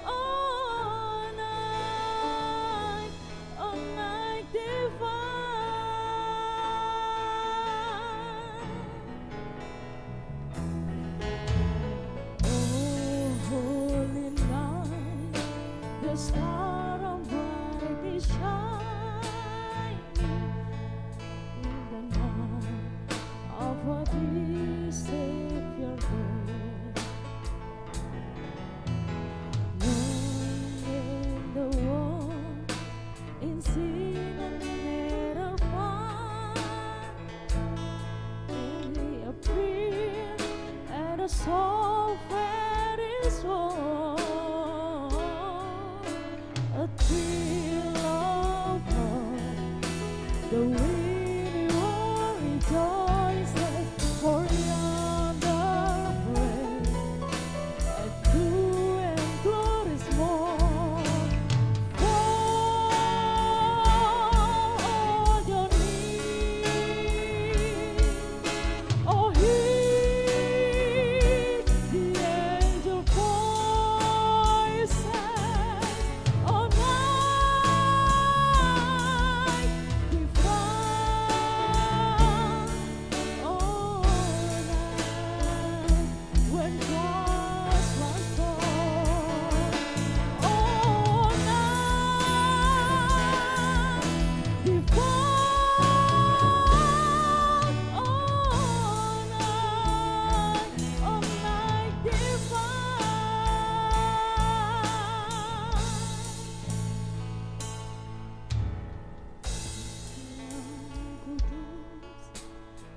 oh night divine. Oh holy night, the star of brightly shining, in the night of our dear Savior birth. Long in the world in sin and error find, till He appeared and a soul fed His word. A thrill of hope, the weary world rejoices, for yonder breaks a new and glorious morn. Fall on your knees, oh heed the angel voices, oh night divine, oh night when Christ was born, oh night divine, oh night divine. Kudus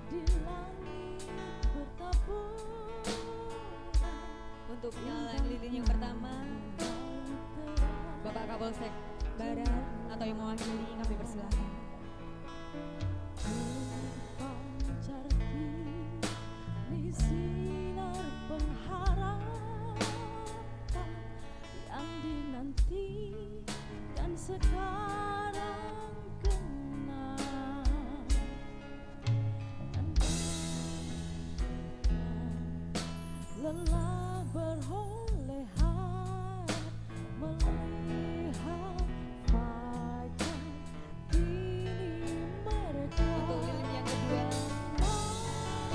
di langit bertabur, Untuk penyalaan lilin yang pertama, Bapak Kapolsek Barat atau yang mewakili kami persilahkan. berpancar di sinar pengharapan yang dinanti dan sekarang genap. Lelah berolehan melihat fajar kini mereka. Untuk lilin yang kedua,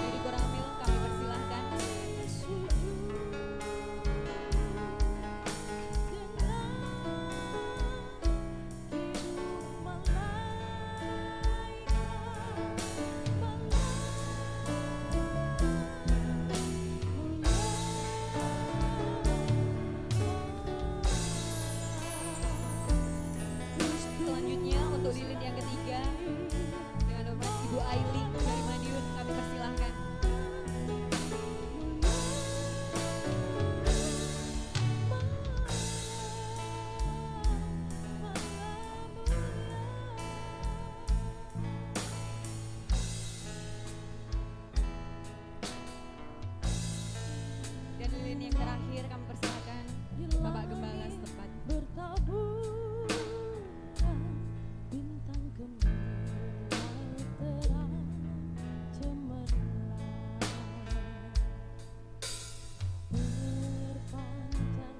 dari Koramil selanjutnya untuk lilin yang ketiga dengan hormat Ibu Ailing dari Madiun, kami persilahkan. Dan lilin yang terakhir kami persilahkan Bapak Gembala setempat. Bertaburan bintang gemilang terang cemerlang berpancar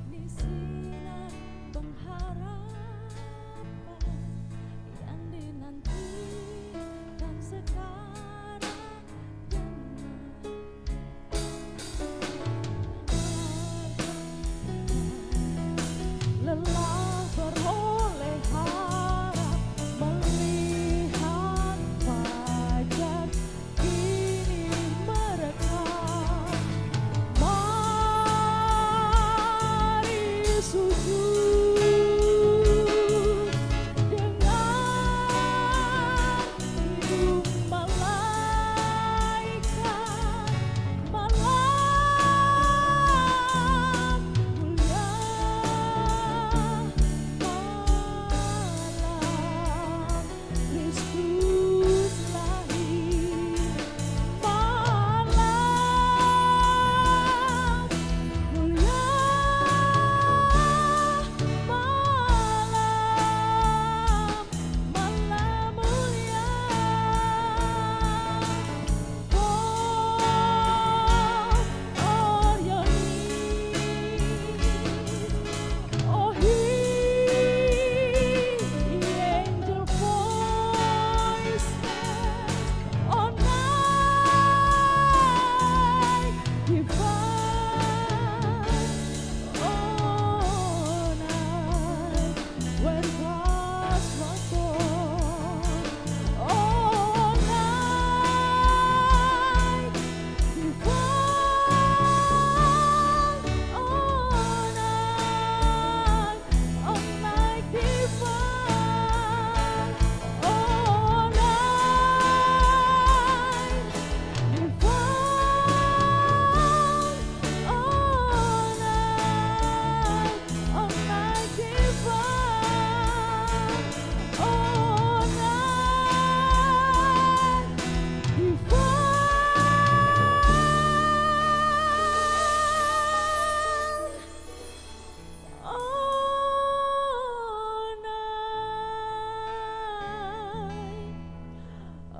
di sinar pengharapan yang dinantikan sekarang dan lelah beroleh harap melihat fajar kini merekam. Mari sujud dengan hidung malaikat malam mulia. Malam Kristus lahir, malam mulia, malam mulia. Oh, oh, hear the angel voices on night divine, oh, night when Christ was born, oh, night divine, oh, night divine, oh, night divine, oh, night divine,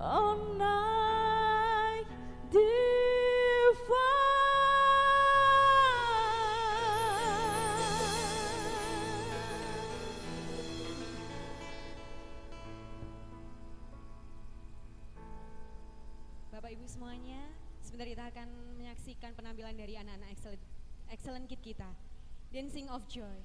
oh, night Bapak Ibu semuanya, sebentar kita akan menyaksikan penampilan dari anak-anak excellent kid kita, Dancing of Joy.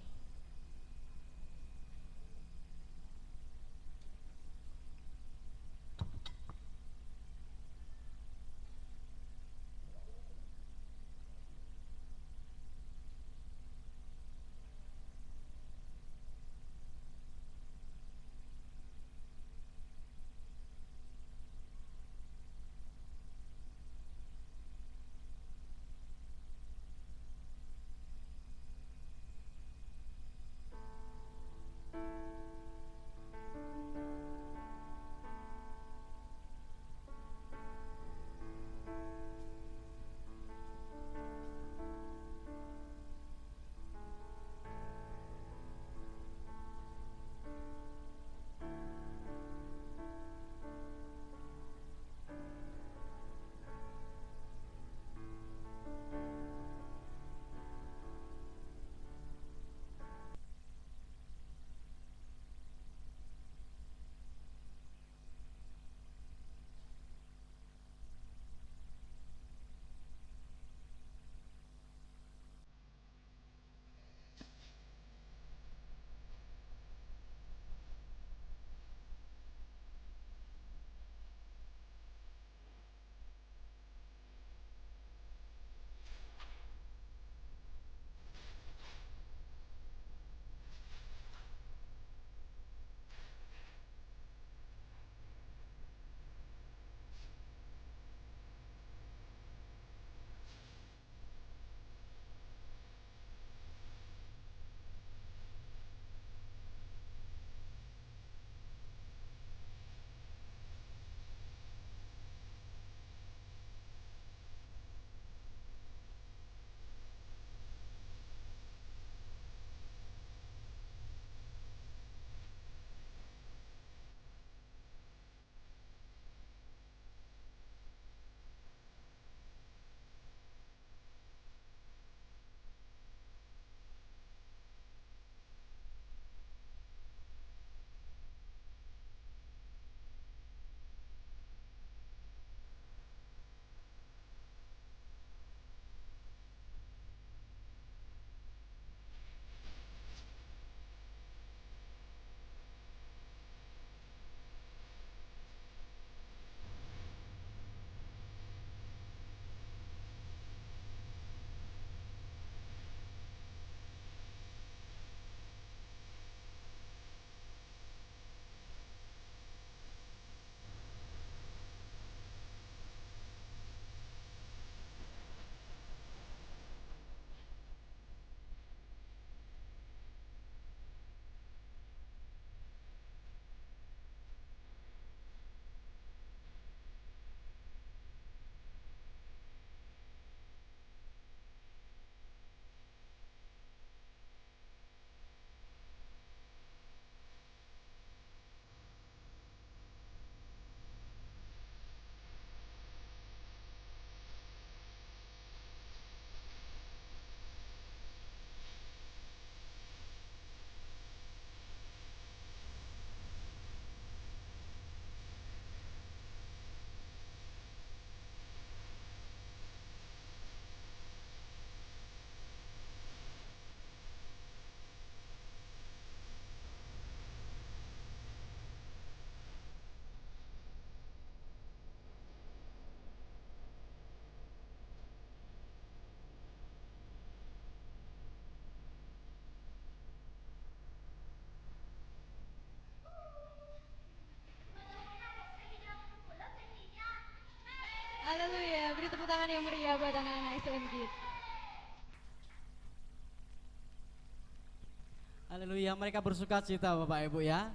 Haleluya, mereka bersuka cita Bapak Ibu ya.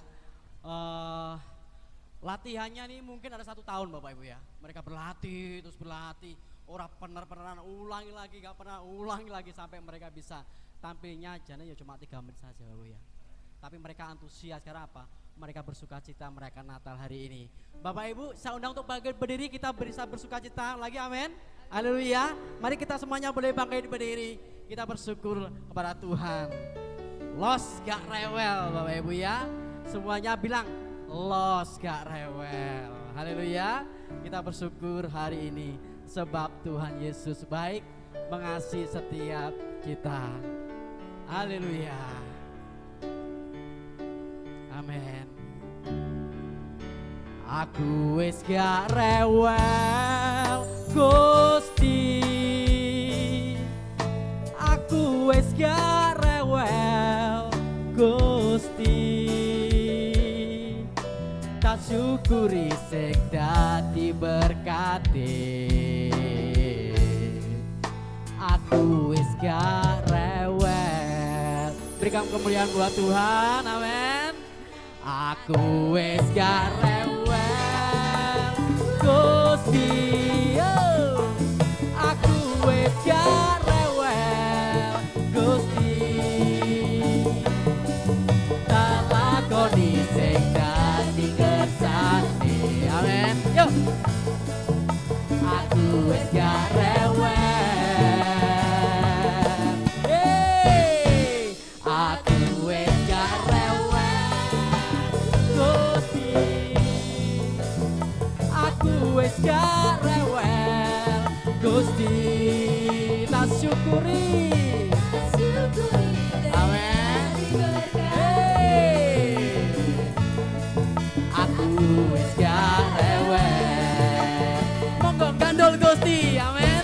Latihannya nih mungkin ada 1 tahun Bapak Ibu ya. Mereka berlatih, terus berlatih. Orang benar-benar ulangi lagi, gak pernah ulangi lagi sampai mereka bisa tampilnya jadinya ya cuma 3 menit saja Bapak Ibu ya. Tapi mereka antusias karena apa? Mereka bersuka cita merayakan Natal hari ini. Bapak Ibu, saya undang untuk berdiri, kita bisa bersuka cita lagi, amin. Haleluya. Mari kita semuanya boleh bangkit berdiri. Kita bersyukur kepada Tuhan. Los gak rewel Bapak Ibu ya. Semuanya bilang los gak rewel. Haleluya. Kita bersyukur hari ini sebab Tuhan Yesus baik, mengasihi setiap kita. Haleluya. Amin. Aku wis gak rewel Gusti. Aku wis gak rewel Gusti. Tak syukuri sing dadi berkati. Aku wis gak rewel. Berikan kemuliaan buat Tuhan, amin. Aku wis gak rewel Gusti. Oh. Aku wis gak rewel Gusti. Tak lakoni sing dadi kersane, amin. Yo. Aku wis gak rewel. Hey. Aku wis gak wis gak rewel Gusti. Tak syukuri, amin. Hey. Aku wis gak rewel. Monggo gandol Gusti, amin.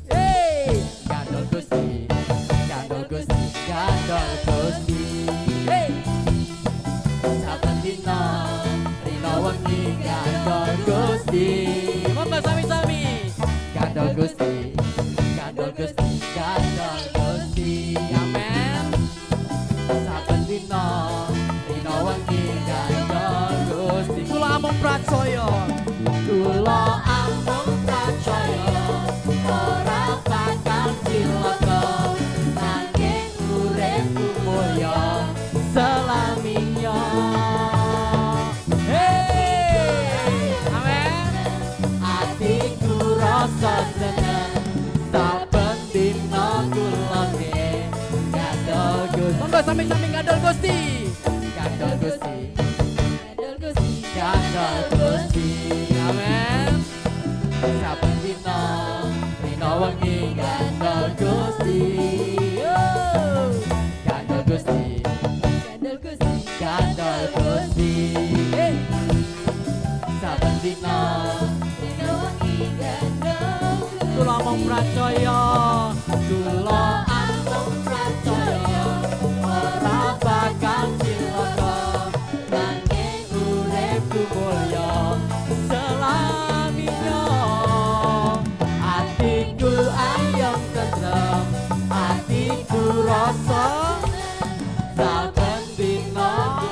Hey. Gandol Gusti, gandol Gusti, gandol Gusti. Hey. Saben dina rino wengi gandol Gusti. Monggo sami-sami. Gandol Gusti, gandol Gusti, gandol Gusti. Amin. Saben dina rino wengi gandol Gusti. Kula amung pracaya. Kula amung pracaya. Ora bakal cilaka. Nanging uripku mulya selaminya. Rasa seneng saben dina kula gandol Gusti. Monggo sami-sami gandol Gusti. Gandol Gusti. Gandol Gusti. Gandol Gusti. Amin. Saben dina rino wengi gandol Gusti. Gandol Gusti. Gandol Gusti. Gandol Gusti. Saben dina kula amung pracaya, kula amung pracaya, ora bakal cilaka, nanging uripku mulya selaminya. Atiku ayem tentrem, atiku rasa saben dina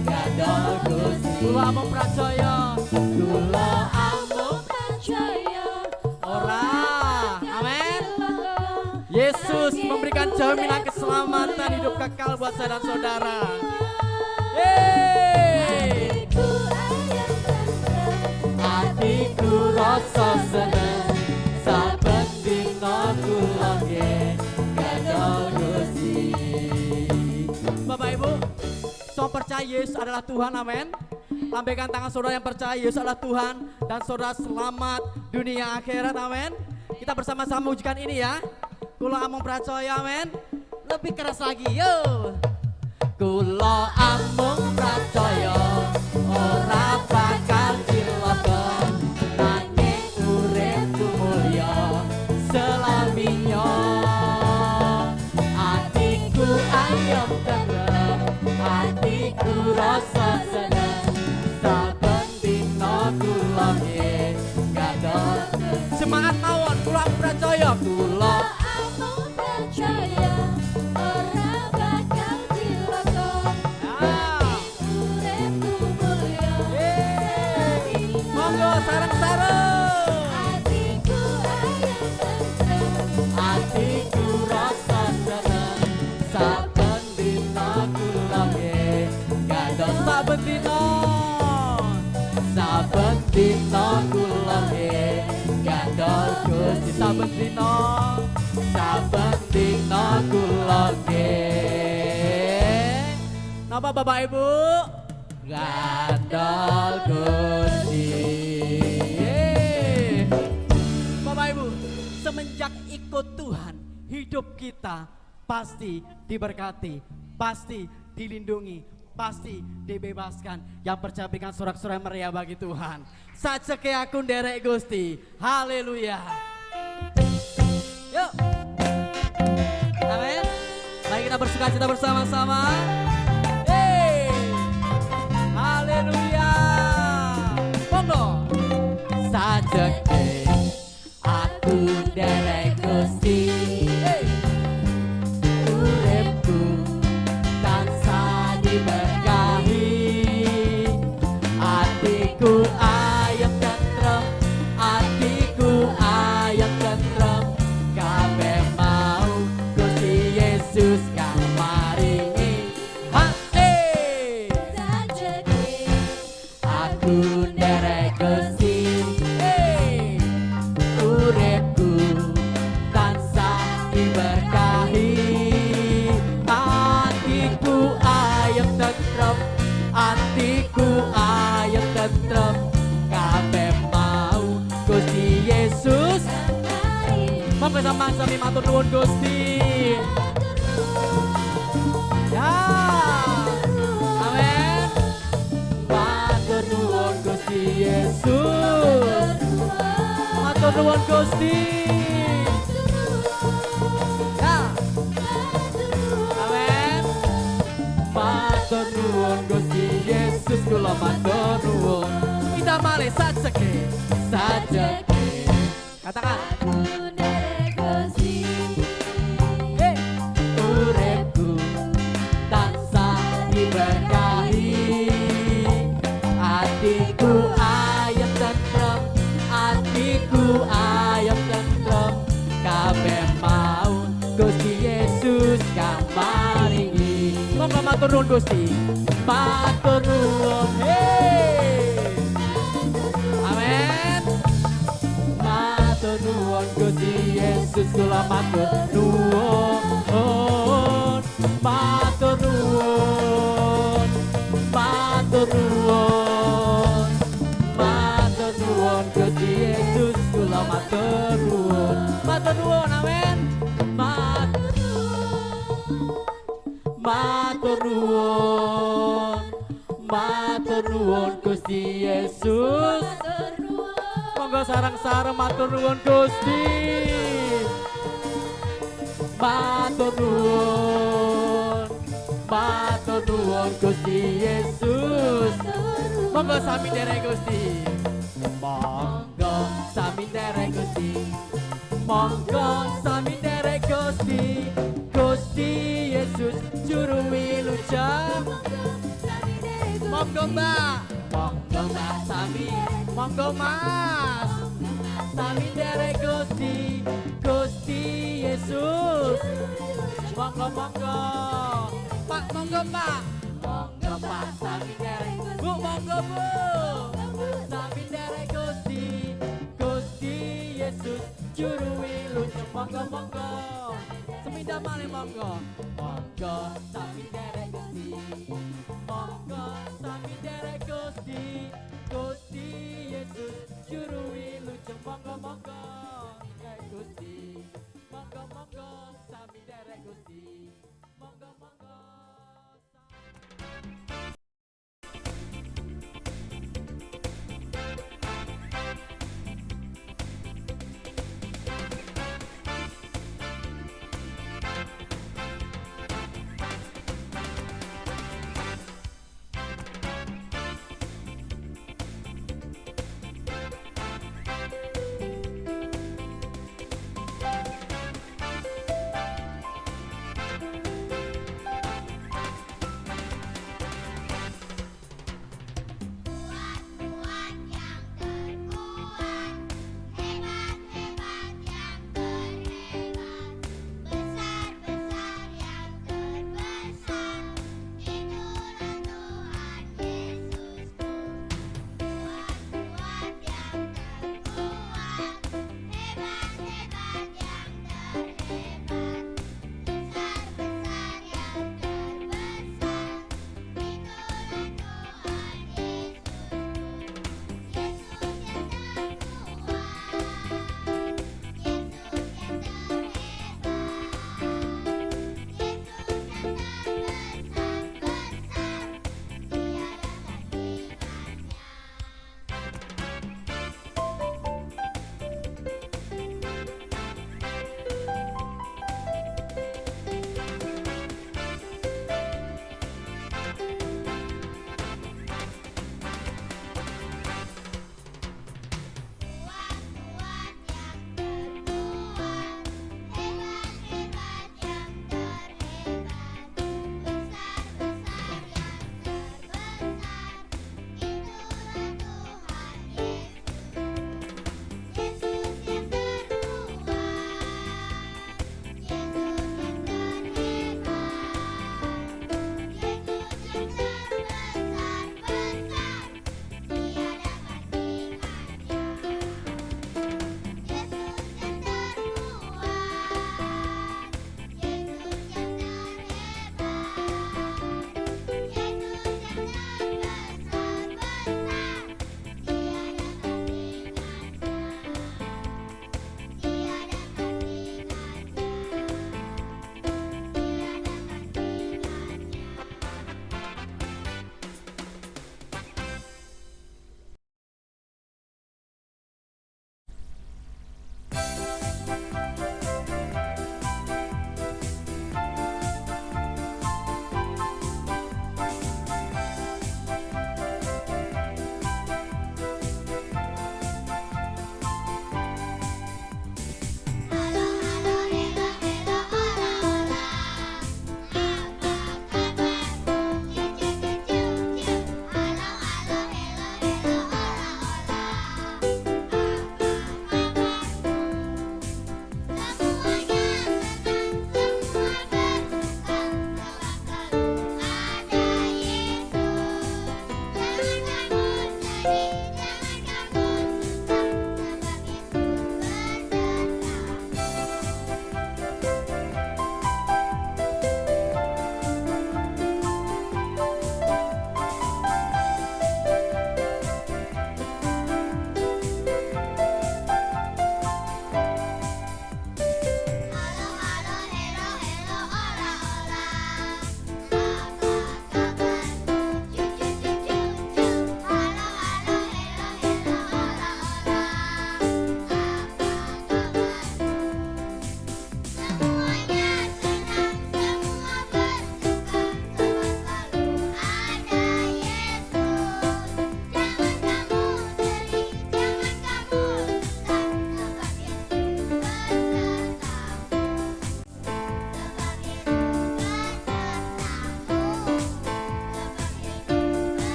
gandol Gusti. Kula amung pracaya, kula amung pracaya. Amin. Yesus memberikan jaminan keselamatan hidup kekal buat saya dan saudara. Hey. Hatiku rasa seneng saben dina kula gandol Gusti. Bapak Ibu, so percaya Yesus adalah Tuhan, amin. Lambaikan tangan saudara yang percaya Yesus adalah Tuhan dan saudara selamat dunia akhirat, amin. Kita bersama-sama ujikan ini ya. Kula amung percaya, amin. Lebih keras lagi, yo. Kula amung percaya ora bakal cilaka, nanging uripku mulya selaminya. Atiku ayem tentrem, atiku rasa seneng. Semangat mawon, kula percaya, kula Aku percaya orang saben dina kula nggih gandos saben dina kula nggih gandos Gusti saben dina kula nggih. Napa Bapak Ibu? Gandol Gusti. Bapak Ibu, semenjak ikut Tuhan, hidup kita pasti diberkati, pasti dilindungi, pasti dibebaskan. Yang percaya berikan sorak-sorai meriah bagi Tuhan. Sajeke aku nderek Gusti. Haleluya. Yuk. Amin. Mari kita bersuka cita bersama-sama. Hey. Haleluya. Monggo. Sajeke aku nderek Gusti. Hey. Uripku tansah diberkahi, atiku ayem tentrem, kabeh mau Gusti Yesus kang maringi. Aku nderek Gusti. Uripku tansah diberkahi, atiku ayem tentrem, kabeh mau Gusti Yesus. Monggo sampeyan sami matur nuwun Gusti. Ya. Amin. Matur nuwun Gusti Yesus. Matur nuwun Gusti. Ya. Amin. Matur nuwun Gusti Yesus, kula matur nuwun. Kita malih sajeke. Katakan. Uripku tansah diberkahi, atiku ayem tentrem, kabeh mau Gusti Yesus kang maringi. Monggo matur nuwun Gusti. Matur nuwun. Amin. Matur nuwun Gusti Yesus, kula matur nuwun. Matur nuwun. Matur nuwun. Matur nuwun Gusti Yesus, kula matur nuwun. Matur nuwun. Amin. Matur nuwun. Matur nuwun Gusti Yesus. Monggo sareng-sareng matur nuwun Gusti. Matur nuwun. Matur nuwun Gusti Yesus. Monggo sami nderek Gusti. Monggo sami nderek Gusti. Monggo sami nderek Gusti. Gusti Yesus juru wilujeng. Monggo Mbak. Monggo Mbak sami. Monggo Mas. Sami nderek Gusti. Gusti Yesus. Monggo monggo. Pak monggo Pak. Monggo Pak sami nderek. Bu monggo Bu. Sami nderek Gusti. Gusti Yesus juru wilujeng. Monggo monggo. Semindah malih monggo. Monggo sami nderek Gusti. Monggo sami nderek Gusti. Gusti Yesus juru wilujeng. Monggo monggo nderek Gusti. Monggo monggo sami nderek Gusti. Monggo monggo.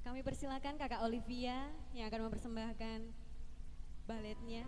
Kami persilakan Kakak Olivia yang akan mempersembahkan baletnya.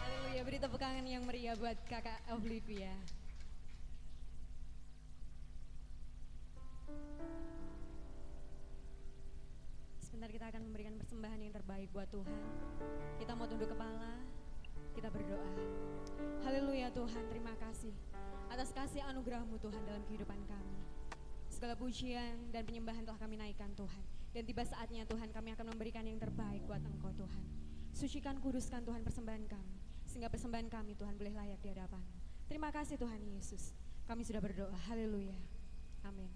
Haleluya, beri tepuk tangan yang meriah buat Kakak Olivia. Sebentar kita akan memberikan persembahan yang terbaik buat Tuhan. Kita mau tunduk kepala, kita berdoa. Haleluya Tuhan, terima kasih atas kasih anugerah-Mu Tuhan dalam kehidupan kami. Segala pujian dan penyembahan telah kami naikkan Tuhan. Dan tiba saatnya Tuhan kami akan memberikan yang terbaik buat Engkau Tuhan. Sucikan, kuduskan Tuhan persembahan kami, sehingga persembahan kami Tuhan boleh layak di hadapan-Mu. Terima kasih Tuhan Yesus. Kami sudah berdoa. Haleluya. Amin.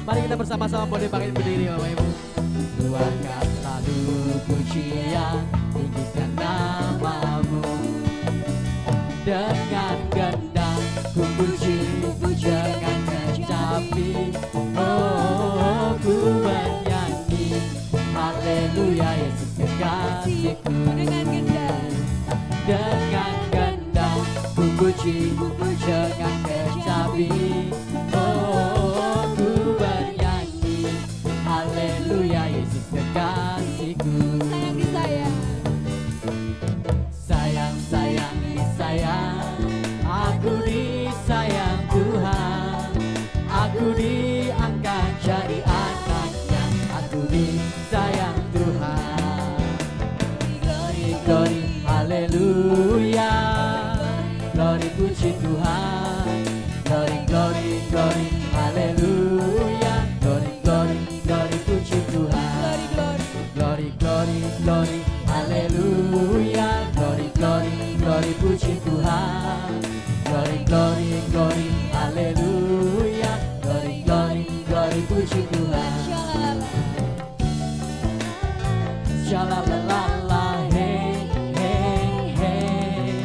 Mari kita bersama-sama boleh bangkit berdiri Bapak Ibu. Luarkan selalu pujian, tinggikan nama-Mu. Dengan gendang ku puji, dengan kecapi, oh ku bernyanyi. Haleluya Yesus kekasihku. Dengan gendang ku puji, dengan kecapi, oh ku bernyanyi. Haleluya Yesus kekasihku. Sayang disayang. Sayang, sayang glory, haleluya. Glory puji Tuhan. Glory, glory, glory, haleluya. Glory, glory, glory puji Tuhan. Glory, glory, glory, haleluya. Glory, glory, glory puji Tuhan. Glory, glory, glory, haleluya. Glory, glory, glory puji Tuhan. Shalalalala, hey, hey, hey.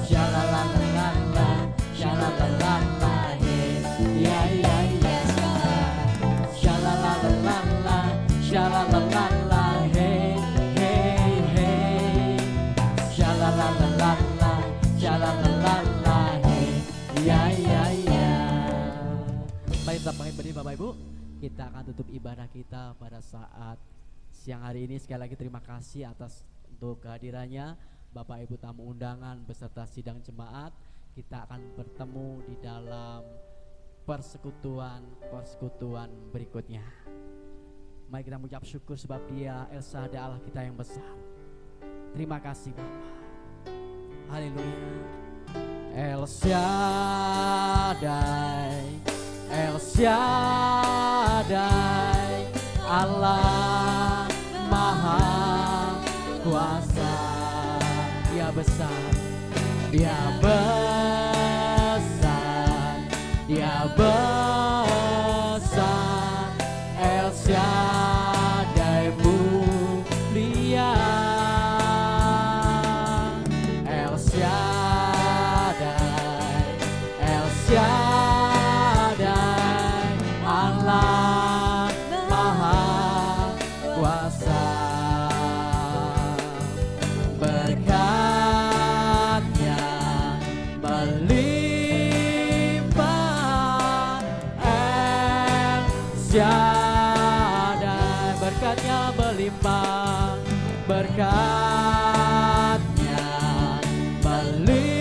Shalalalala, shalalalala, hey, yeah, yeah, yeah. Shalalalala, shalalalala, hey, hey, hey. Shalalalala, shalalalala, hey, yeah, yeah, yeah. Mari kita berdiri Bapak Ibu. Kita akan tutup ibadah kita pada saat siang hari ini. Sekali lagi terima kasih atas untuk kehadirannya Bapak Ibu tamu undangan beserta sidang jemaat. Kita akan bertemu di dalam persekutuan berikutnya. Mari kita mengucap syukur sebab Dia El Shaddai Allah kita yang besar. Terima kasih Bapa. Haleluya. El Shaddai, El Shaddai, Allah Maha Kuasa. Dia besar, Dia besar, Dia besar. El Shaddai mulia, El Shaddai, El Shaddai, Allah Maha Kuasa. Berkat-Nya melimpah, El Shaddai. Berkat-Nya melimpah, berkat-Nya melimpah,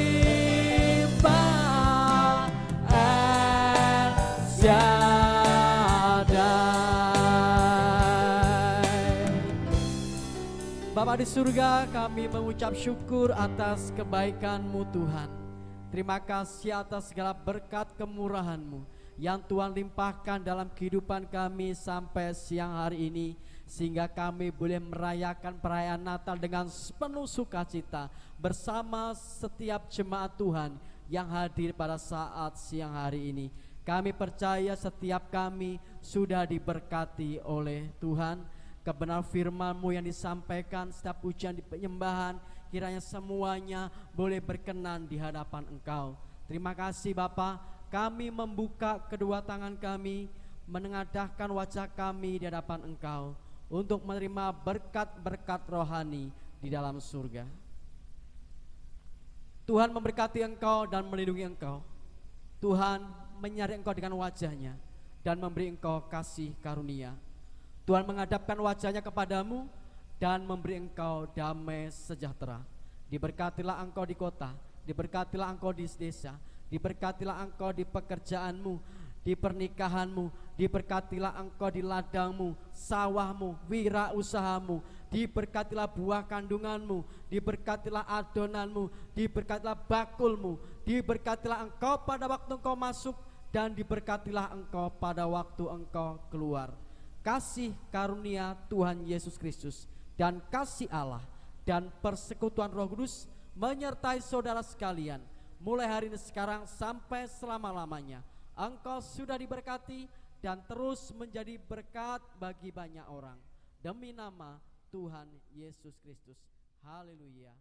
El Shaddai. Bapa di surga, kami mengucap syukur atas kebaikan-Mu Tuhan. Terima kasih atas segala berkat kemurahan-Mu yang Tuhan limpahkan dalam kehidupan kami sampai siang hari ini, sehingga kami boleh merayakan perayaan Natal dengan penuh sukacita bersama setiap jemaat Tuhan yang hadir pada saat siang hari ini. Kami percaya setiap kami sudah diberkati oleh Tuhan. Kebenaran firman-Mu yang disampaikan, setiap ujian di penyembahan, kiranya semuanya boleh berkenan di hadapan Engkau. Terima kasih Bapa. Kami membuka kedua tangan kami, menengadahkan wajah kami di hadapan Engkau untuk menerima berkat-berkat rohani di dalam surga. Tuhan memberkati Engkau dan melindungi Engkau. Tuhan menyari Engkau dengan wajah-Nya dan memberi Engkau kasih karunia. Tuhan menghadapkan wajah-Nya kepadamu dan memberi engkau damai sejahtera. Diberkatilah engkau di kota, diberkatilah engkau di desa, diberkatilah engkau di pekerjaanmu, di pernikahanmu, diberkatilah engkau di ladangmu, sawahmu, wirausahamu, diberkatilah buah kandunganmu, diberkatilah adonanmu, diberkatilah bakulmu, diberkatilah engkau pada waktu engkau masuk dan diberkatilah engkau pada waktu engkau keluar. Kasih karunia Tuhan Yesus Kristus dan kasih Allah dan persekutuan Roh Kudus menyertai saudara sekalian mulai hari ini sekarang sampai selama-lamanya. Engkau sudah diberkati dan terus menjadi berkat bagi banyak orang. Demi nama Tuhan Yesus Kristus. Haleluya.